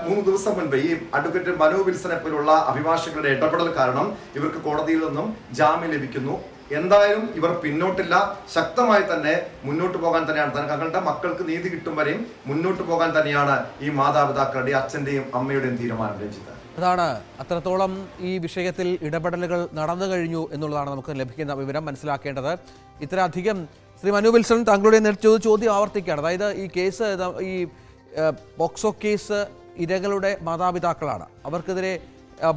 3 ദിവസം മുൻപ് ഈ അഡ്വക്കേറ്റ് മനു വിൽസനെ പോലുള്ള അഭിഭാഷകരുടെ ഇടപെടൽ കാരണം ഇവർക്ക് കോടതിയിൽ നിന്നും ജാമ്യം ലഭിക്കുന്നു. എന്തായാലും ഇവർ പിന്നോട്ടില്ല, ശക്തമായി തന്നെ മുന്നോട്ട് പോകാൻ തന്നെയാണ്, തങ്ങളുടെ മക്കൾക്ക് നീതി കിട്ടും വരെയും മുന്നോട്ട് പോകാൻ തന്നെയാണ് ഈ മാതാപിതാക്കളുടെയും അച്ഛന്റെയും അമ്മയുടെയും തീരുമാനം. രഞ്ജിത്ത്, അതാണ് അത്രത്തോളം ഈ വിഷയത്തിൽ ഇടപെടലുകൾ നടന്നു കഴിഞ്ഞു എന്നുള്ളതാണ് നമുക്ക് ലഭിക്കുന്ന വിവരം. മനസ്സിലാക്കേണ്ടത് ഇത്രയധികം ശ്രീ മനു വിൽസൺ താങ്കളുടെ നേരിട്ട് ചോദ്യം ആവർത്തിക്കുകയാണ്. അതായത് ഈ കേസ് ഈ പോക്സോ കേസ് ഇരകളുടെ മാതാപിതാക്കളാണ്. അവർക്കെതിരെ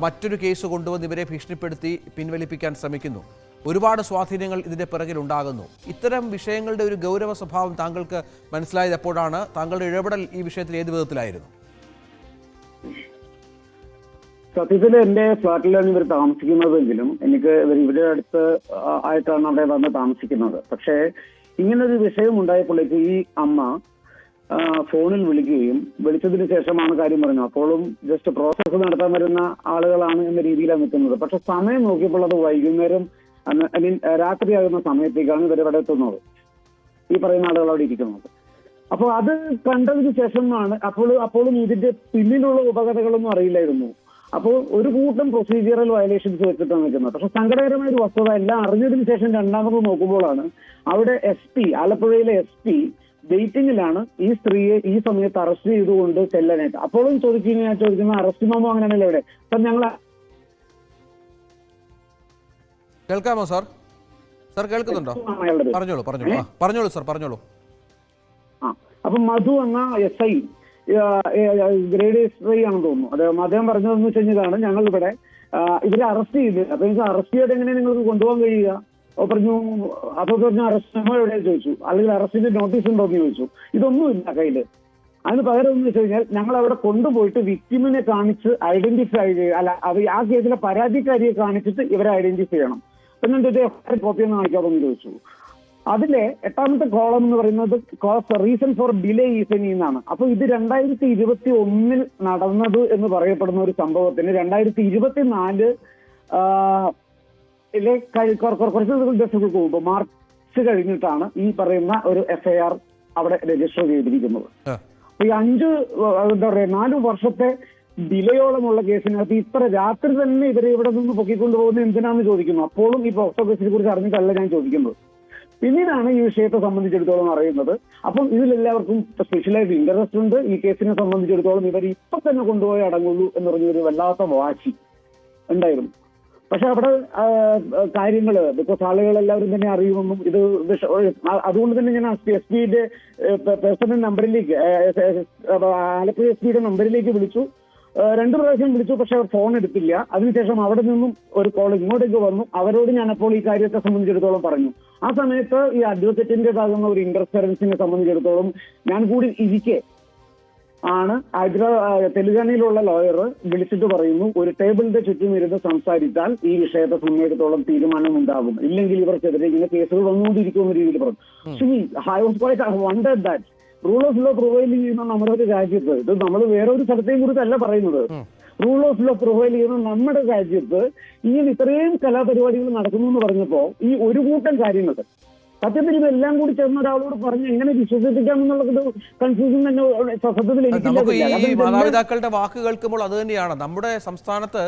മറ്റൊരു കേസ് കൊണ്ടുവന്ന് ഇവരെ ഭീഷണിപ്പെടുത്തി പിൻവലിപ്പിക്കാൻ ശ്രമിക്കുന്നു. ഒരുപാട് സ്വാധീനങ്ങൾ ഇതിൻ്റെ പിറകിൽ ഉണ്ടാകുന്നു. ഇത്തരം വിഷയങ്ങളുടെ ഒരു ഗൗരവ സ്വഭാവം താങ്കൾക്ക് മനസ്സിലായത് എപ്പോഴാണ്? താങ്കളുടെ ഇടപെടൽ ഈ വിഷയത്തിൽ ഏത് വിധത്തിലായിരുന്നു? സത്യത്തിൽ എന്റെ ഫ്ലാറ്റിലാണ് ഇവർ താമസിക്കുന്നതെങ്കിലും എനിക്ക് ഇവിടെ അടുത്ത് ആയിട്ടാണ് അവിടെ വന്ന് താമസിക്കുന്നത്. പക്ഷേ ഇങ്ങനൊരു വിഷയം ഉണ്ടായപ്പോഴേക്ക് ഈ അമ്മ ഫോണിൽ വിളിച്ചതിന് ശേഷമാണ് കാര്യം പറഞ്ഞത്. അപ്പോഴും ജസ്റ്റ് പ്രോസസ്സ് നടത്താൻ വരുന്ന ആളുകളാണ് എന്ന രീതിയിലാണ് നിൽക്കുന്നത്. പക്ഷെ സമയം നോക്കിയപ്പോൾ അത് വൈകുന്നേരം രാത്രിയാകുന്ന സമയത്തേക്കാണ് ഇവരിവിടെ എത്തുന്നത്, ഈ പറയുന്ന ആളുകൾ അവിടെ ഇരിക്കുന്നത്. അപ്പോൾ അത് കണ്ടതിന് ശേഷമാണ് അപ്പോഴും ഇതിന്റെ പിന്നിലുള്ള ഉപകഥകളൊന്നും അറിയില്ലായിരുന്നു. അപ്പോൾ ഒരു കൂട്ടം പ്രൊസീജിയറൽ വയലേഷൻസ് വെച്ചിട്ടാണ് നിൽക്കുന്നത്. പക്ഷെ സങ്കടകരമായ ഒരു വസ്തുത എല്ലാം അറിഞ്ഞതിന് ശേഷം രണ്ടാമത് നോക്കുമ്പോഴാണ് അവിടെ ആലപ്പുഴയിലെ SP വെയിറ്റിംഗിലാണ് ഈ സ്ത്രീയെ ഈ സമയത്ത് അറസ്റ്റ് ചെയ്തുകൊണ്ട് ചെല്ലാനായിട്ട്. അപ്പോഴും ചോദിക്കുന്ന അറസ്റ്റ് മെമ്മോ അങ്ങനെയാണല്ലോ ഇവിടെ. സാർ ഞങ്ങൾ കേൾക്കാമോ സാർ? കേൾക്കുന്നുണ്ടോ? പറഞ്ഞോളൂ സാർ. അപ്പൊ മധു എന്ന SI ഗ്രേഡ് SI ആണെന്ന് തോന്നുന്നു. അദ്ദേഹം പറഞ്ഞതെന്ന് വെച്ച് കഴിഞ്ഞതാണ് ഞങ്ങൾ ഇവിടെ ഇവരെ അറസ്റ്റ് ചെയ്ത്. അപ്പൊ എനിക്ക് അറസ്റ്റ് ചെയ്ത് എങ്ങനെ നിങ്ങൾക്ക് കൊണ്ടുപോകാൻ കഴിയുക? പറഞ്ഞു അറസ്റ്റ് മെമ്മോ എവിടെ ചോദിച്ചു, അല്ലെങ്കിൽ അറസ്റ്റിന്റെ നോട്ടീസ് ഉണ്ടോ എന്ന് ചോദിച്ചു. ഇതൊന്നുമില്ല കയ്യില്. അതിന് പകരം എന്ന് വെച്ച് കഴിഞ്ഞാൽ ഞങ്ങൾ അവിടെ കൊണ്ടുപോയിട്ട് വിക്ടിമിനെ കാണിച്ച് ഐഡന്റിഫൈ ആ കേസിലെ പരാതിക്കാരിയെ കാണിച്ചിട്ട് ഇവരെ ഐഡന്റിഫൈ ചെയ്യണം. അപ്പൊ ഞാൻ ചോദിച്ചു കോപ്പി ഒന്ന് കാണിക്കാമെന്ന് ചോദിച്ചു. അതിലെ 8ാമത്തെ കോളം എന്ന് പറയുന്നത് reason for delay is any എന്നാണ്. അപ്പൊ ഇത് 2021 നടന്നത് എന്ന് പറയപ്പെടുന്ന ഒരു സംഭവത്തിന് 2024 കുറച്ച് ദിവസങ്ങൾക്ക് മുമ്പ് മാർച്ച് കുറച്ച് കഴിഞ്ഞിട്ടാണ് ഈ പറയുന്ന ഒരു FIR അവിടെ രജിസ്റ്റർ ചെയ്തിരിക്കുന്നത്. ഈ 4 വർഷത്തെ ഡിലയോളമുള്ള കേസിനകത്ത് ഇത്ര രാത്രി തന്നെ ഇവരെ ഇവിടെ നിന്ന് പൊക്കിക്കൊണ്ടുപോകുന്നത് എന്തിനാന്ന് ചോദിക്കുന്നു. അപ്പോഴും ഈ പോക്സോ കേസിനെ കുറിച്ച് അറിഞ്ഞിട്ടല്ല ഞാൻ ചോദിക്കുന്നത്. പിന്നീടാണ് ഈ വിഷയത്തെ സംബന്ധിച്ചിടത്തോളം അറിയുന്നത്. അപ്പം ഇതിലെല്ലാവർക്കും സ്പെഷ്യലായിട്ട് ഇൻട്രസ്റ്റ് ഉണ്ട്. ഈ കേസിനെ സംബന്ധിച്ചിടത്തോളം ഇവർ ഇപ്പൊ തന്നെ കൊണ്ടുപോയി അടങ്ങുള്ളൂ എന്ന് പറഞ്ഞൊരു വല്ലാത്ത വാശി ഉണ്ടായിരുന്നു. പക്ഷെ അവിടെ കാര്യങ്ങള് ബിക്കോസ് ആളുകളെല്ലാവരും തന്നെ അറിയുമെന്നും ഇത് അതുകൊണ്ട് തന്നെ ഞാൻ SPയുടെ പേഴ്സണൽ നമ്പറിലേക്ക് ആലപ്പുഴ SPയുടെ നമ്പറിലേക്ക് വിളിച്ചു. 2 പ്രാവശ്യം വിളിച്ചു. പക്ഷെ അവർ ഫോൺ എടുത്തില്ല. അതിനുശേഷം അവിടെ നിന്നും ഒരു കോൾ ഇങ്ങോട്ടേക്ക് വന്നു. അവരോട് ഞാൻ അപ്പോൾ ഈ കാര്യത്തെ സംബന്ധിച്ചിടത്തോളം പറഞ്ഞു. ആ സമയത്ത് ഈ അഡ്വക്കേറ്റിന്റേതാകുന്ന ഒരു ഇന്റർഫറൻസിനെ സംബന്ധിച്ചിടത്തോളം ഞാൻ കൂടി ഇരിക്കെ ആണ് തെലുങ്കാനയിലുള്ള ലോയർ വിളിച്ചിട്ട് പറയുന്നു, ഒരു ടേബിളിന്റെ ചുറ്റും ഇരുന്ന് സംസാരിച്ചാൽ ഈ വിഷയത്തെ സംബന്ധിച്ചിടത്തോളം തീരുമാനം ഉണ്ടാകും, ഇല്ലെങ്കിൽ ഇവർക്കെതിരെ ഇങ്ങനെ കേസുകൾ വന്നുകൊണ്ടിരിക്കുന്ന രീതിയിൽ പറഞ്ഞു. I was quite wondered that rule of law provide ചെയ്യുന്ന നമ്മുടെ ഒരു രാജ്യത്ത്, ഇത് നമ്മൾ വേറെ ഒരു സ്ഥലത്തെയും കുറിച്ചല്ല പറയുന്നത്, റൂൾ ഓഫ് ലോ പ്രൊവൈഡ് ചെയ്യുന്ന നമ്മുടെ രാജ്യത്ത് ഇങ്ങനെ ഇത്രയും കലാപരിപാടികൾ നടക്കുന്നു എന്ന് പറഞ്ഞപ്പോ ഈ ഒരു കൂട്ടം കാര്യങ്ങൾ സത്യത്തിൽ ഇതെല്ലാം കൂടി ചേർന്ന ഒരാളോട് പറഞ്ഞ് എങ്ങനെ വിശ്വസിപ്പിക്കാമെന്നുള്ളത് കൺഫ്യൂഷൻ തന്നെ സത്യത്തിൽ നമുക്ക് ഈ എനിക്ക് മാതാപിതാക്കളുടെ വാക്ക് കേൾക്കുമ്പോൾ അത് തന്നെയാണ് നമ്മുടെ സംസ്ഥാനത്ത്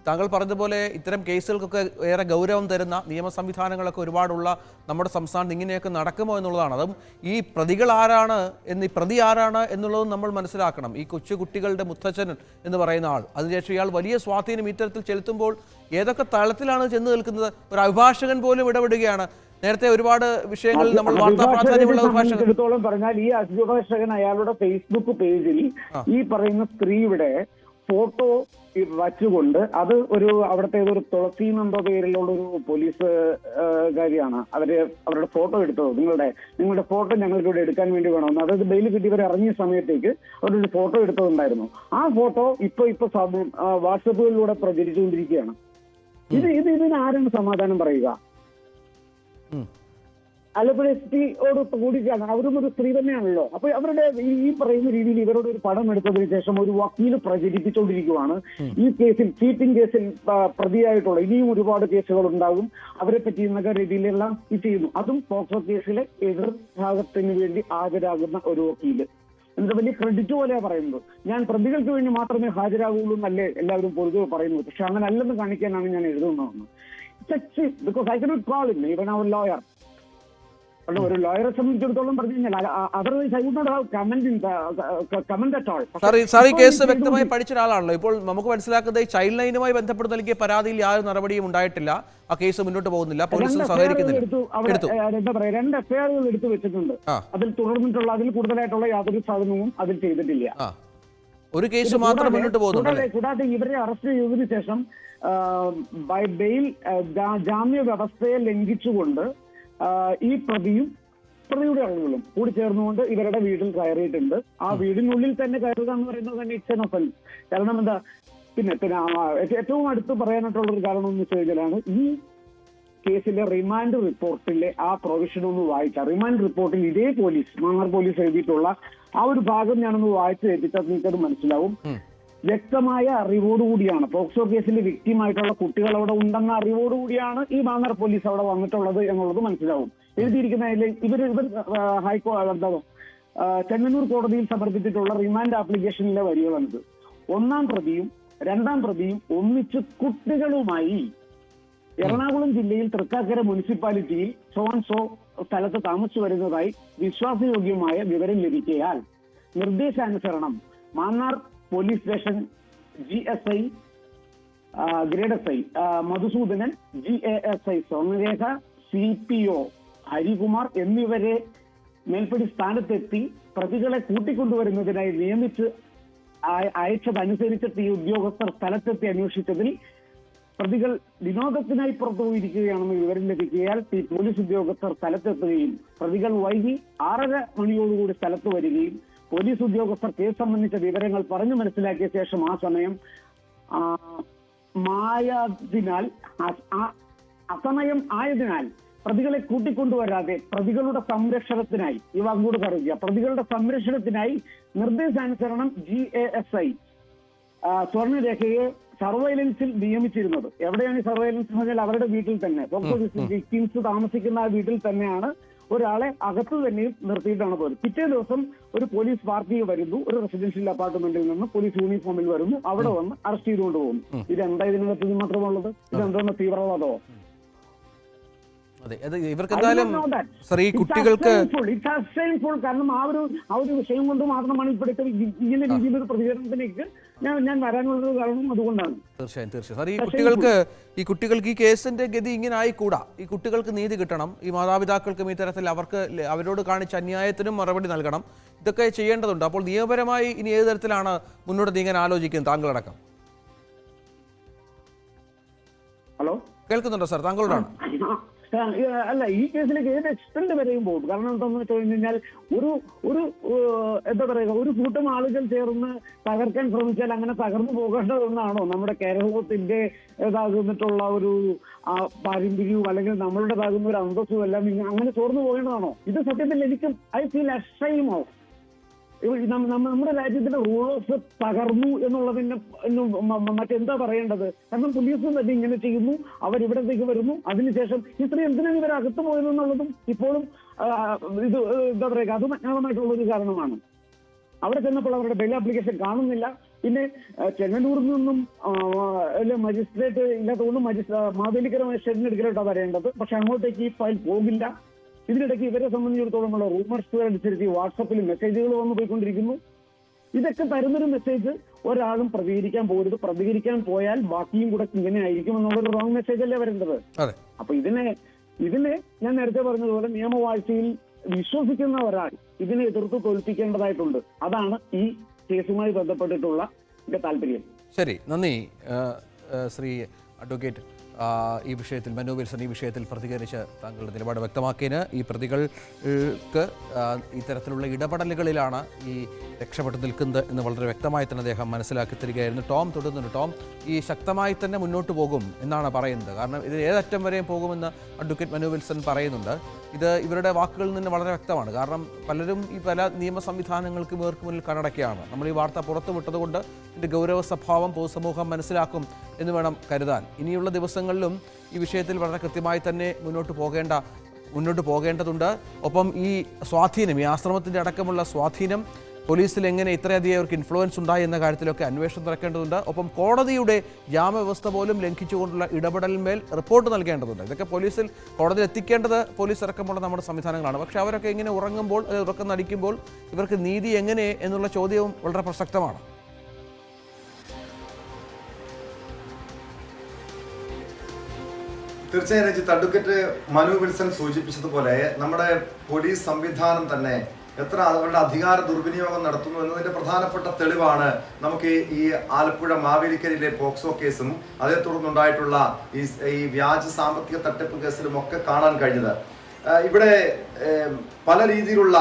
താങ്കൾ പറഞ്ഞതുപോലെ ഇത്തരം കേസുകൾക്കൊക്കെ ഏറെ ഗൗരവം തരുന്ന നിയമ സംവിധാനങ്ങളൊക്കെ ഒരുപാടുള്ള നമ്മുടെ സംസ്ഥാനത്ത് ഇങ്ങനെയൊക്കെ നടക്കുമോ എന്നുള്ളതാണ്. അതും ഈ പ്രതികൾ ആരാണ് ഈ പ്രതി ആരാണ് എന്നുള്ളതും നമ്മൾ മനസ്സിലാക്കണം. ഈ കൊച്ചുകുട്ടികളുടെ മുത്തച്ഛൻ എന്ന് പറയുന്ന ആൾ, അതിനുശേഷം ഇയാൾ വലിയ സ്വാധീനം ഇത്തരത്തിൽ ചെലുത്തുമ്പോൾ ഏതൊക്കെ തലത്തിലാണ് ചെന്ന് നിൽക്കുന്നത്. ഒരു അഭിഭാഷകൻ പോലും ഇടപെടുകയാണ്. നേരത്തെ ഒരുപാട് വിഷയങ്ങളിൽ നമ്മൾ വാർത്താ പ്രാധാന്യമുള്ള അഭിഭാഷകൻ പറഞ്ഞാൽ ഈ അഭിഭാഷകൻ അയാളുടെ ഫേസ്ബുക്ക് പേജിൽ ഈ പറയുന്ന സ്ത്രീയുടെ ഫോട്ടോ വച്ചുകൊണ്ട് അത് ഒരു അവിടുത്തെ ഒരു തുളസി എന്തോ പേരിലുള്ള ഒരു പോലീസ് കാര്യമാണ് അവരുടെ ഫോട്ടോ എടുത്തത്. നിങ്ങളുടെ ഫോട്ടോ ഞങ്ങൾക്ക് ഇവിടെ എടുക്കാൻ വേണ്ടി വേണമെന്ന്, അതായത് ബെയിൽ കിട്ടിയവർ ഇറങ്ങിയ സമയത്തേക്ക് അവരൊരു ഫോട്ടോ എടുത്തതുണ്ടായിരുന്നു. ആ ഫോട്ടോ ഇപ്പൊ വാട്സപ്പുകളിലൂടെ പ്രചരിച്ചുകൊണ്ടിരിക്കുകയാണ്. ഇതിന് ആരാണ് സമാധാനം പറയുക? ആലപ്പുഴ SPയോട് കൂടിയാണ്. അവരും ഒരു സ്ത്രീ തന്നെയാണല്ലോ. അപ്പൊ അവരുടെ ഈ പറയുന്ന രീതിയിൽ ഇവരോട് ഒരു പടം എടുത്തതിന് ശേഷം ഒരു വക്കീൽ പ്രചരിപ്പിച്ചുകൊണ്ടിരിക്കുകയാണ്. ഈ കേസിൽ ചീറ്റിംഗ് കേസിൽ പ്രതിയായിട്ടുള്ള ഇനിയും ഒരുപാട് കേസുകൾ ഉണ്ടാകും, അവരെ പറ്റി എന്നൊക്കെ രീതിയിലെല്ലാം ഇത് ചെയ്യുന്നു. അതും പോക്സോ കേസിലെ എതിർ ഭാഗത്തിന് വേണ്ടി ഹാജരാകുന്ന ഒരു വക്കീല്. എന്നിട്ട് വലിയ ക്രെഡിറ്റ് പോലെയാണ് പറയുന്നത്. ഞാൻ പ്രതികൾക്ക് വേണ്ടി മാത്രമേ ഹാജരാകുള്ളൂ എന്നല്ലേ എല്ലാവരും പൊതുവെ പറയുന്നത്. പക്ഷെ അങ്ങനെ അല്ലെന്ന് കാണിക്കാനാണ് ഞാൻ എഴുതുന്നതെന്ന്. Because I cannot call him even our lawyer. ഒരു ലോയറെ സംബന്ധിച്ചിടത്തോളം പറഞ്ഞു കഴിഞ്ഞാൽ otherwise I would not have comment at all. Sir ഈ കേസ് വ്യക്തമായി പഠിച്ച ഒരാളാണല്ലോ. ഇപ്പോൾ നമുക്ക് മനസ്സിലാക്കുന്നത് ചൈൽഡ് ലൈനുമായി ബന്ധപ്പെട്ട് നൽകിയ പരാതിയിൽ യാതൊരു നടപടിയും ഉണ്ടായിട്ടില്ല. ആ കേസ് മുന്നോട്ട് പോകുന്നില്ല, പോലീസും സഹകരിക്കുന്നില്ല. എന്താ പറയാ, 2 FIRകൾ എടുത്തു വെച്ചിട്ടുണ്ട്. അതിൽ തുടർന്നിട്ടുള്ള അതിൽ കൂടുതലായിട്ടുള്ള യാതൊരു സാധനവും അതിൽ ചെയ്തിട്ടില്ല. ഒരു കേസ് മാത്രം മുന്നോട്ട് പോകുന്നുണ്ട്. കൂടാതെ ഇവരെ അറസ്റ്റ് ചെയ്തതിനു ശേഷം ബെയിൽ ജാമ്യ വ്യവസ്ഥയെ ലംഘിച്ചുകൊണ്ട് ഈ പ്രതിയുടെ ആളുകളും കൂടി ചേർന്നുകൊണ്ട് ഇവരുടെ വീട്ടിൽ കയറിയിട്ടുണ്ട്. ആ വീടിനുള്ളിൽ തന്നെ കയറുക എന്ന് പറയുന്നത് തന്നെ ഇറ്റ്സ് എൻ ഒഫൻസ്. കാരണം എന്താ, പിന്നെ ഏറ്റവും അടുത്ത് പറയാനായിട്ടുള്ള ഒരു കാരണം എന്ന് വെച്ച് കഴിഞ്ഞാലാണ് ഈ കേസിലെ റിമാൻഡ് റിപ്പോർട്ടിലെ ആ പ്രൊവിഷൻ ഒന്ന് വായിക്കാം. റിമാൻഡ് റിപ്പോർട്ടിൽ ഇതേ മാന്നാർ പോലീസ് എഴുതിയിട്ടുള്ള ആ ഒരു ഭാഗം ഞാനൊന്ന് വായിച്ചു കേൾപ്പിച്ചാൽ നിങ്ങൾക്കത് മനസ്സിലാവും. വ്യക്തമായ അറിവോടുകൂടിയാണ് പോക്സോ കേസിൽ വിക്ടിമായിട്ടുള്ള കുട്ടികൾ അവിടെ ഉണ്ടെന്ന അറിവോടുകൂടിയാണ് ഈ മാന്നാർ പോലീസ് അവിടെ വന്നിട്ടുള്ളത് എന്നുള്ളത് മനസ്സിലാവും. എഴുതിയിരിക്കുന്നതിൽ ഇവർ ചെങ്ങന്നൂർ കോടതിയിൽ സമർപ്പിച്ചിട്ടുള്ള റിമാൻഡ് ആപ്ലിക്കേഷനിലെ വരികളാണിത്. 1-ാം പ്രതിയും 2-ാം പ്രതിയും ഒന്നിച്ച് കുട്ടികളുമായി എറണാകുളം ജില്ലയിൽ തൃക്കാക്കര മുനിസിപ്പാലിറ്റിയിൽ സോ സ്ഥലത്ത് താമസിച്ചു വരുന്നതായി വിശ്വാസയോഗ്യമായ വിവരം ലഭിക്കയാൽ നിർദ്ദേശാനുസരണം Mannar police station GSI grade SI Madhusoodanan, GASI Swarnarekha, CPO Harikumar എന്നിവരെ മേൽപ്പടി സ്ഥാനത്തെത്തി പ്രതികളെ കൂട്ടിക്കൊണ്ടുവരുന്നതിനായി നിയമിച്ച് അയച്ചതനുസരിച്ചിട്ട് ഈ ഉദ്യോഗസ്ഥർ സ്ഥലത്തെത്തി അന്വേഷിച്ചതിൽ പ്രതികൾ വിനോദത്തിനായി പുറത്തുപോയിരിക്കുകയാണെന്ന് വിവരം ലഭിക്കുകയാൽ പോലീസ് ഉദ്യോഗസ്ഥർ സ്ഥലത്തെത്തുകയും പ്രതികൾ വൈകി 6:30 മണിയോടുകൂടി സ്ഥലത്ത് വരികയും പോലീസ് ഉദ്യോഗസ്ഥർ കേസ് സംബന്ധിച്ച വിവരങ്ങൾ പറഞ്ഞു മനസ്സിലാക്കിയ ശേഷം ആ സമയം അസമയം ആയതിനാൽ പ്രതികളെ കൂട്ടിക്കൊണ്ടുവരാതെ പ്രതികളുടെ സംരക്ഷണത്തിനായി ഇവ അങ്ങോട്ട് പറയുക പ്രതികളുടെ സംരക്ഷണത്തിനായി നിർദ്ദേശാനുസരണം GASI സ്വർണ്ണരേഖയെ സർവൈലൻസിൽ നിയമിച്ചിരുന്നത്. എവിടെയാണ് ഈ സർവൈലൻസ് എന്ന് പറഞ്ഞാൽ അവരുടെ വീട്ടിൽ തന്നെ, പോക്സോ വിക്ടിംസ് താമസിക്കുന്ന ആ വീട്ടിൽ തന്നെയാണ് ഒരാളെ അകത്ത് തന്നെയും നിർത്തിയിട്ടാണ് പോയത്. പിറ്റേ ദിവസം ഒരു പോലീസ് പാർട്ടി വരുന്നു, ഒരു റെസിഡൻഷ്യൽ അപ്പാർട്ട്മെന്റിൽ നിന്ന് പോലീസ് യൂണിഫോമിൽ വരുന്നു, അവിടെ വന്ന് അറസ്റ്റ് ചെയ്തുകൊണ്ട് പോകുന്നു. ഇതെന്താ ഇതിനകത്ത് മാത്രമുള്ളത്? ഇതെന്തോന്ന് തീവ്രവാദമോ? അതെ, അത് ഇവർക്ക് എന്തായാലും ഈ കുട്ടികൾക്ക് കാരണം ആ ഒരു വിഷയം കൊണ്ട് മാത്രമാണ് ഇപ്പോഴത്തെ ഇങ്ങനെ രീതിയിലൊരു പ്രതികരണത്തിലേക്ക് ഞാൻ വരാനുള്ളൊരു കാരണം അതുകൊണ്ടാണ്. തീർച്ചയായും സാർ, ഈ കുട്ടികൾക്ക് ഈ കേസിന്റെ ഗതി ഇങ്ങനെ ആയിക്കൂടാ. ഈ കുട്ടികൾക്ക് നീതി കിട്ടണം. ഈ മാതാപിതാക്കൾക്കും ഈ തരത്തിൽ അവരോട് കാണിച്ച അന്യായത്തിനും മറുപടി നൽകണം. ഇതൊക്കെ ചെയ്യേണ്ടതുണ്ട്. അപ്പോൾ നിയമപരമായി ഇനി ഏത് തരത്തിലാണ് മുന്നോട്ട് നീങ്ങാൻ ആലോചിക്കുന്നത് താങ്കളടക്കം? ഹലോ, കേൾക്കുന്നുണ്ടോ സാർ? താങ്കളോടാണ്. അല്ല, ഈ കേസിലേക്ക് ഏത് എക്സ്റ്റെന്റ് വരെയും പോകും. കാരണം എന്താണെന്ന് വെച്ച് കഴിഞ്ഞാൽ ഒരു എന്താ പറയുക, ഒരു കൂട്ടം ആളുകൾ ചേർന്ന് തകർക്കാൻ ശ്രമിച്ചാൽ അങ്ങനെ തകർന്നു പോകേണ്ടതെന്നാണോ നമ്മുടെ കേരളത്തിന്റെ ഇതാകുന്നിട്ടുള്ള ഒരു പാരമ്പര്യവും അല്ലെങ്കിൽ നമ്മളുടേതാകുന്ന ഒരു അന്തസ്സും എല്ലാം അങ്ങനെ ചോർന്നു പോകേണ്ടതാണോ? ഇത് സത്യത്തിൽ എനിക്കും ഐ ഫീൽ അഷെയിം ഓഫ്. നമ്മുടെ രാജ്യത്തിന്റെ റൂൾ ഓഫ് തകർന്നു എന്നുള്ളതിന് മറ്റെന്താ പറയേണ്ടത്? കാരണം പോലീസും തന്നെ ഇങ്ങനെ ചെയ്യുന്നു, അവരിവിടത്തേക്ക് വരുന്നു, അതിനുശേഷം ഇത്രയും എന്തിനാണ് ഇവർ അകത്ത് പോയതെന്നുള്ളതും ഇപ്പോഴും ഇത് എന്താ പറയുക, അതും അജ്ഞാതമായിട്ടുള്ള ഒരു കാരണമാണ്. അവിടെ ചെന്നപ്പോൾ അവരുടെ ബെയിൽ ആപ്ലിക്കേഷൻ കാണുന്നില്ല. പിന്നെ ചെങ്ങന്നൂരിൽ നിന്നും മജിസ്ട്രേറ്റ് ഇല്ലാത്തതുകൊണ്ട് മാവേലിക്കര മജിസ്ട്രേറ്റിന് എടുക്കലോട്ടാണ് വരേണ്ടത്. പക്ഷെ അങ്ങോട്ടേക്ക് ഈ ഫയൽ പോകില്ല. ഇതിനിടയ്ക്ക് ഇവരെ സംബന്ധിച്ചിടത്തോളമുള്ള റൂമേഴ്സ് അനുസരിച്ച് വാട്സപ്പിൽ മെസ്സേജുകൾ വന്നു പോയിക്കൊണ്ടിരിക്കുന്നു. ഇതൊക്കെ തരുന്നൊരു മെസ്സേജ് ഒരാളും പ്രതികരിക്കാൻ പോകരുത്. പ്രതികരിക്കാൻ പോയാൽ ബാക്കിയും കൂടെ ഇങ്ങനെ ആയിരിക്കും എന്നുള്ളൊരു റോങ് മെസ്സേജ് അല്ലേ വരേണ്ടത്? അപ്പൊ ഇതിനെ ഞാൻ നേരത്തെ പറഞ്ഞതുപോലെ നിയമവാഴ്ചയിൽ വിശ്വസിക്കുന്ന ഒരാൾ ഇതിനെ എതിർത്ത് തോൽപ്പിക്കേണ്ടതായിട്ടുണ്ട്. അതാണ് ഈ കേസുമായി ബന്ധപ്പെട്ടിട്ടുള്ള എന്റെ താല്പര്യം. ശരി, നന്ദി ശ്രീ അഡ്വക്കേറ്റ്. ഈ വിഷയത്തിൽ മനു വിൽസൺ ഈ വിഷയത്തിൽ പ്രതികരിച്ച് താങ്കളുടെ നിലപാട് വ്യക്തമാക്കിയതിന്. ഈ പ്രതികൾക്ക് ഇത്തരത്തിലുള്ള ഇടപെടലുകളിലാണ് ഈ രക്ഷപ്പെട്ടു നിൽക്കുന്നത് എന്ന് വളരെ വ്യക്തമായി തന്നെ അദ്ദേഹം മനസ്സിലാക്കി തരികയായിരുന്നു. ടോം തുടരുന്നുണ്ട്. ടോം, ഈ ശക്തമായി തന്നെ മുന്നോട്ട് പോകും എന്നാണ് പറയുന്നത്. കാരണം ഇത് ഏതറ്റം വരെയും പോകുമെന്ന് അഡ്വക്കേറ്റ് മനു വിൽസൺ പറയുന്നുണ്ട്. ഇത് ഇവരുടെ വാക്കുകളിൽ നിന്ന് വളരെ വ്യക്തമാണ്. കാരണം പലരും ഈ പല നിയമ സംവിധാനങ്ങൾക്ക് ഇവർക്ക് മുന്നിൽ കണ്ണടക്കുകയാണ്. നമ്മൾ ഈ വാർത്ത പുറത്തുവിട്ടതുകൊണ്ട് ഇതിൻ്റെ ഗൗരവ സ്വഭാവം പൊതുസമൂഹം മനസ്സിലാക്കും എന്ന് വേണം കരുതാൻ. ഇനിയുള്ള ദിവസങ്ങളിലും ഈ വിഷയത്തിൽ വളരെ കൃത്യമായി തന്നെ മുന്നോട്ട് പോകേണ്ടതുണ്ട്. ഒപ്പം ഈ സ്വാധീനം, ഈ ആശ്രമത്തിൻ്റെ അടക്കമുള്ള സ്വാധീനം പോലീസിൽ എങ്ങനെ ഇത്രയധികം അവർക്ക് ഇൻഫ്ലുവൻസ് ഉണ്ടായി എന്ന കാര്യത്തിലൊക്കെ അന്വേഷണം നടക്കേണ്ടതുണ്ട്. ഒപ്പം കോടതിയുടെ ജാമ്യവ്യവസ്ഥ പോലും ലംഘിച്ചുകൊണ്ടുള്ള ഇടപെടലിന്മേൽ റിപ്പോർട്ട് നൽകേണ്ടതുണ്ട്. ഇതൊക്കെ കോടതിയിൽ എത്തിക്കേണ്ടത് പോലീസ് അടക്കമുള്ള നമ്മുടെ സംവിധാനങ്ങളാണ്. പക്ഷേ അവരൊക്കെ ഇങ്ങനെ ഉറങ്ങുമ്പോൾ, ഉറക്കം നടിക്കുമ്പോൾ ഇവർക്ക് നീതി എങ്ങനെ എന്നുള്ള ചോദ്യവും വളരെ പ്രസക്തമാണ്. തീർച്ചയായും രഞ്ജിത്ത്, അഡ്വക്കേറ്റ് മനു വിൽസൺ സൂചിപ്പിച്ചതുപോലെ നമ്മുടെ പോലീസ് സംവിധാനം തന്നെ എത്ര അവരുടെ അധികാര ദുർവിനിയോഗം നടത്തുന്നു എന്നതിന്റെ പ്രധാനപ്പെട്ട തെളിവാണ് നമുക്ക് ഈ ആലപ്പുഴ മാവേലിക്കരയിലെ പോക്സോ കേസും അതേ തുടർന്നുണ്ടായിട്ടുള്ള ഈ വ്യാജ സാമ്പത്തിക തട്ടിപ്പ് കേസിലും ഒക്കെ കാണാൻ കഴിഞ്ഞത്. ഇവിടെ പല രീതിയിലുള്ള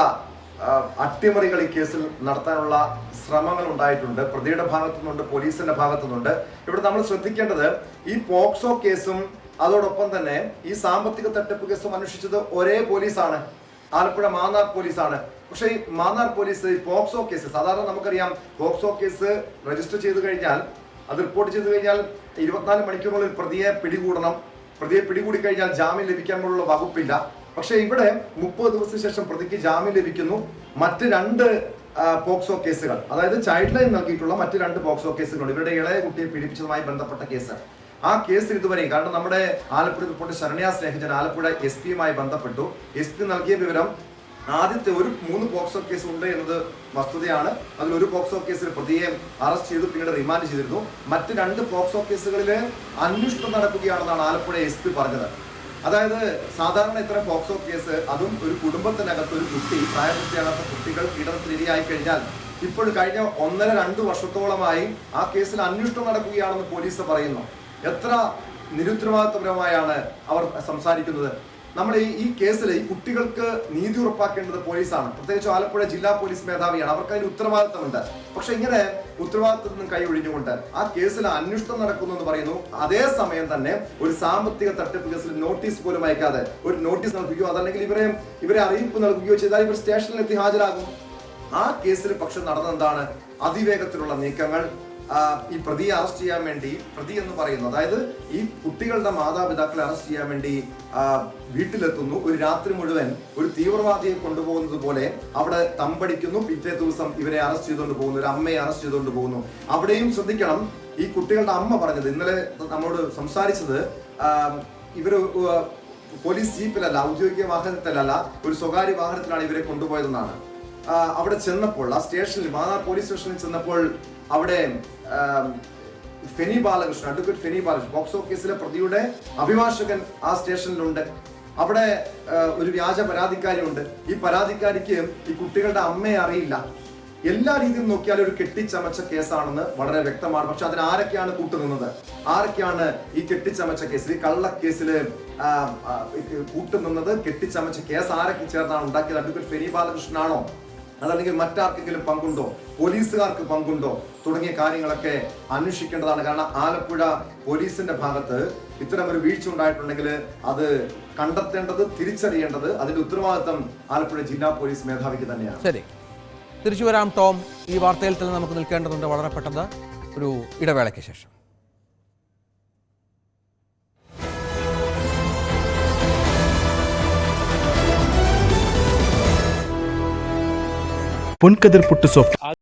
അട്ടിമറികൾ ഈ കേസിൽ നടത്താനുള്ള ശ്രമങ്ങൾ ഉണ്ടായിട്ടുണ്ട്. പ്രതിയുടെ ഭാഗത്തുനിന്നുണ്ട്, പോലീസിന്റെ ഭാഗത്തുനിന്നുണ്ട്. ഇവിടെ നമ്മൾ ശ്രദ്ധിക്കേണ്ടത് ഈ പോക്സോ കേസും അതോടൊപ്പം തന്നെ ഈ സാമ്പത്തിക തട്ടിപ്പ് കേസും അന്വേഷിച്ചത് ഒരേ പോലീസാണ്, ആലപ്പുഴ മാന്നാർ പോലീസാണ്. പക്ഷേ ഈ മാന്നാർ പോലീസ് ഈ പോക്സോ കേസ്, സാധാരണ നമുക്കറിയാം പോക്സോ കേസ് രജിസ്റ്റർ ചെയ്ത് കഴിഞ്ഞാൽ, അത് റിപ്പോർട്ട് ചെയ്ത് കഴിഞ്ഞാൽ 24 മണിക്കൂറിനുള്ളിൽ പ്രതിയെ പിടികൂടണം. പ്രതിയെ പിടികൂടി കഴിഞ്ഞാൽ ജാമ്യം ലഭിക്കാനുള്ള വകുപ്പില്ല. പക്ഷേ ഇവിടെ 30 ദിവസത്തിന് ശേഷം പ്രതിക്ക് ജാമ്യം ലഭിക്കുന്നു. മറ്റ് 2 പോക്സോ കേസുകൾ, അതായത് ചൈൽഡ് ലൈൻ നൽകിയിട്ടുള്ള മറ്റ് 2 പോക്സോ കേസുകളുണ്ട്. ഇവരുടെ ഇളയ കുട്ടിയെ പീഡിപ്പിച്ചതുമായി ബന്ധപ്പെട്ട കേസ്. ആ കേസിൽ ഇതുവരെയും, കാരണം നമ്മുടെ ആലപ്പുഴ റിപ്പോർട്ട് ശരണ്യ സ്നേഹിജൻ ആലപ്പുഴ SP-യുമായി ബന്ധപ്പെട്ടു. SP നൽകിയ വിവരം ആദ്യത്തെ 3 പോക്സോ കേസ് ഉണ്ട് എന്നത് വസ്തുതയാണ്. അതിൽ 1 പോക്സോ കേസിൽ പ്രതിയെ അറസ്റ്റ് ചെയ്തു, പിന്നീട് റിമാൻഡ് ചെയ്തിരുന്നു. മറ്റ് 2 പോക്സോ കേസുകളിൽ അന്വേഷണം നടക്കുകയാണെന്നാണ് ആലപ്പുഴ SP പറഞ്ഞത്. അതായത് സാധാരണ ഇത്തരം പോക്സോ കേസ്, അതും ഒരു കുടുംബത്തിനകത്ത് ഒരു കുട്ടി, പ്രായപൂർത്തിയാകാത്ത കുട്ടികൾ പീഡനത്തിനിരയായി കഴിഞ്ഞാൽ ഇപ്പോൾ കഴിഞ്ഞ 1.5-2 വർഷത്തോളമായി ആ കേസിൽ അന്വേഷണം നടക്കുകയാണെന്ന് പോലീസ് പറയുന്നു. എത്ര നിരുത്തരവാദിത്വപരമായാണ് അവർ സംസാരിക്കുന്നത്. നമ്മൾ ഈ കേസിൽ ഈ കുട്ടികൾക്ക് നീതി ഉറപ്പാക്കേണ്ടത് പോലീസാണ്, പ്രത്യേകിച്ച് ആലപ്പുഴ ജില്ലാ പോലീസ് മേധാവിയാണ്. അവർക്ക് അതിന് ഉത്തരവാദിത്തമുണ്ട്. പക്ഷെ ഇങ്ങനെ ഉത്തരവാദിത്തത്തിൽ നിന്നും കൈ ഒഴിഞ്ഞുകൊണ്ട് ആ കേസിൽ അന്വേഷണം നടക്കുന്നു എന്ന് പറയുന്നു. അതേസമയം തന്നെ ഒരു സാമ്പത്തിക തട്ടിപ്പ് കേസിൽ നോട്ടീസ് പോലും അയക്കാതെ ഒരു നോട്ടീസ് നൽകുകയോ അതല്ലെങ്കിൽ ഇവരെ അറിയിപ്പ് നൽകുകയോ ചെയ്താൽ ഇവർ സ്റ്റേഷനിലെത്തി ഹാജരാകും. ആ കേസിൽ പക്ഷെ നടന്നെന്താണ്? അതിവേഗത്തിലുള്ള നീക്കങ്ങൾ, ഈ പ്രതിയെ അറസ്റ്റ് ചെയ്യാൻ വേണ്ടി, പ്രതി എന്ന് പറയുന്നു, അതായത് ഈ കുട്ടികളുടെ മാതാപിതാക്കളെ അറസ്റ്റ് ചെയ്യാൻ വേണ്ടി വീട്ടിലെത്തുന്നു. ഒരു രാത്രി മുഴുവൻ ഒരു തീവ്രവാദിയെ കൊണ്ടുപോകുന്നത് പോലെ അവിടെ തമ്പടിക്കുന്നു. പിറ്റേ ദിവസം ഇവരെ അറസ്റ്റ് ചെയ്തുകൊണ്ട് പോകുന്നു, ഒരു അമ്മയെ അറസ്റ്റ് ചെയ്തുകൊണ്ട് പോകുന്നു. അവിടെയും ശ്രദ്ധിക്കണം, ഈ കുട്ടികളുടെ അമ്മ പറഞ്ഞത്, ഇന്നലെ നമ്മളോട് സംസാരിച്ചത്, ഇവര് പോലീസ് ജീപ്പിലല്ല, ഔദ്യോഗിക വാഹനത്തിലല്ല, ഒരു സ്വകാര്യ വാഹനത്തിലാണ് ഇവരെ കൊണ്ടുപോയതെന്നാണ്. അവിടെ ചെന്നപ്പോൾ, ആ സ്റ്റേഷനിൽ, മാന്നാർ പോലീസ് സ്റ്റേഷനിൽ ചെന്നപ്പോൾ അവിടെ ഫെനി ബാലകൃഷ്ണൻ, അഡ്വക്കേറ്റ് ഫെനി ബാലകൃഷ്ണൻ, പോക്സോ കേസിലെ പ്രതിയുടെ അഭിഭാഷകൻ ആ സ്റ്റേഷനിലുണ്ട്. അവിടെ ഒരു വ്യാജ പരാതിക്കാരിയുണ്ട്. ഈ പരാതിക്കാരിക്ക് ഈ കുട്ടികളുടെ അമ്മയെ അറിയില്ല. എല്ലാ രീതിയിൽ നോക്കിയാലും ഒരു കെട്ടിച്ചമച്ച കേസാണെന്ന് വളരെ വ്യക്തമാണ്. പക്ഷെ അതിന് ആരൊക്കെയാണ് കൂട്ടുനിന്നത്? ആരൊക്കെയാണ് ഈ കെട്ടിച്ചമച്ച കേസിൽ, ഈ കള്ളക്കേസില് കൂട്ടുനിന്നത്? കെട്ടിച്ചമച്ച കേസ് ആരൊക്കെ ചേർന്നാണ് ഉണ്ടാക്കിയത്? അഡ്വക്കേറ്റ് ഫെനി ബാലകൃഷ്ണനാണോ, അതല്ലെങ്കിൽ മറ്റാർക്കെങ്കിലും പങ്കുണ്ടോ, പോലീസുകാർക്ക് പങ്കുണ്ടോ തുടങ്ങിയ കാര്യങ്ങളൊക്കെ അന്വേഷിക്കേണ്ടതാണ്. കാരണം ആലപ്പുഴ പോലീസിന്റെ ഭാഗത്ത് ഇത്തരം ഒരു വീഴ്ച ഉണ്ടായിട്ടുണ്ടെങ്കിൽ അത് കണ്ടെത്തേണ്ടത്, തിരിച്ചറിയേണ്ടത്, അതിന്റെ ഉത്തരവാദിത്തം ആലപ്പുഴ ജില്ലാ പോലീസ് മേധാവിക്ക് തന്നെയാണ്. ശരി, തിരിച്ചു വരാം ടോം. ഈ വാർത്തയിൽ തന്നെ നമുക്ക് നിൽക്കേണ്ടതുണ്ട് വളരെ പെട്ടെന്ന്, ഒരു ഇടവേളയ്ക്ക് ശേഷം. പൊൻകതിർ പുട്ട് സോഫ്റ്റ്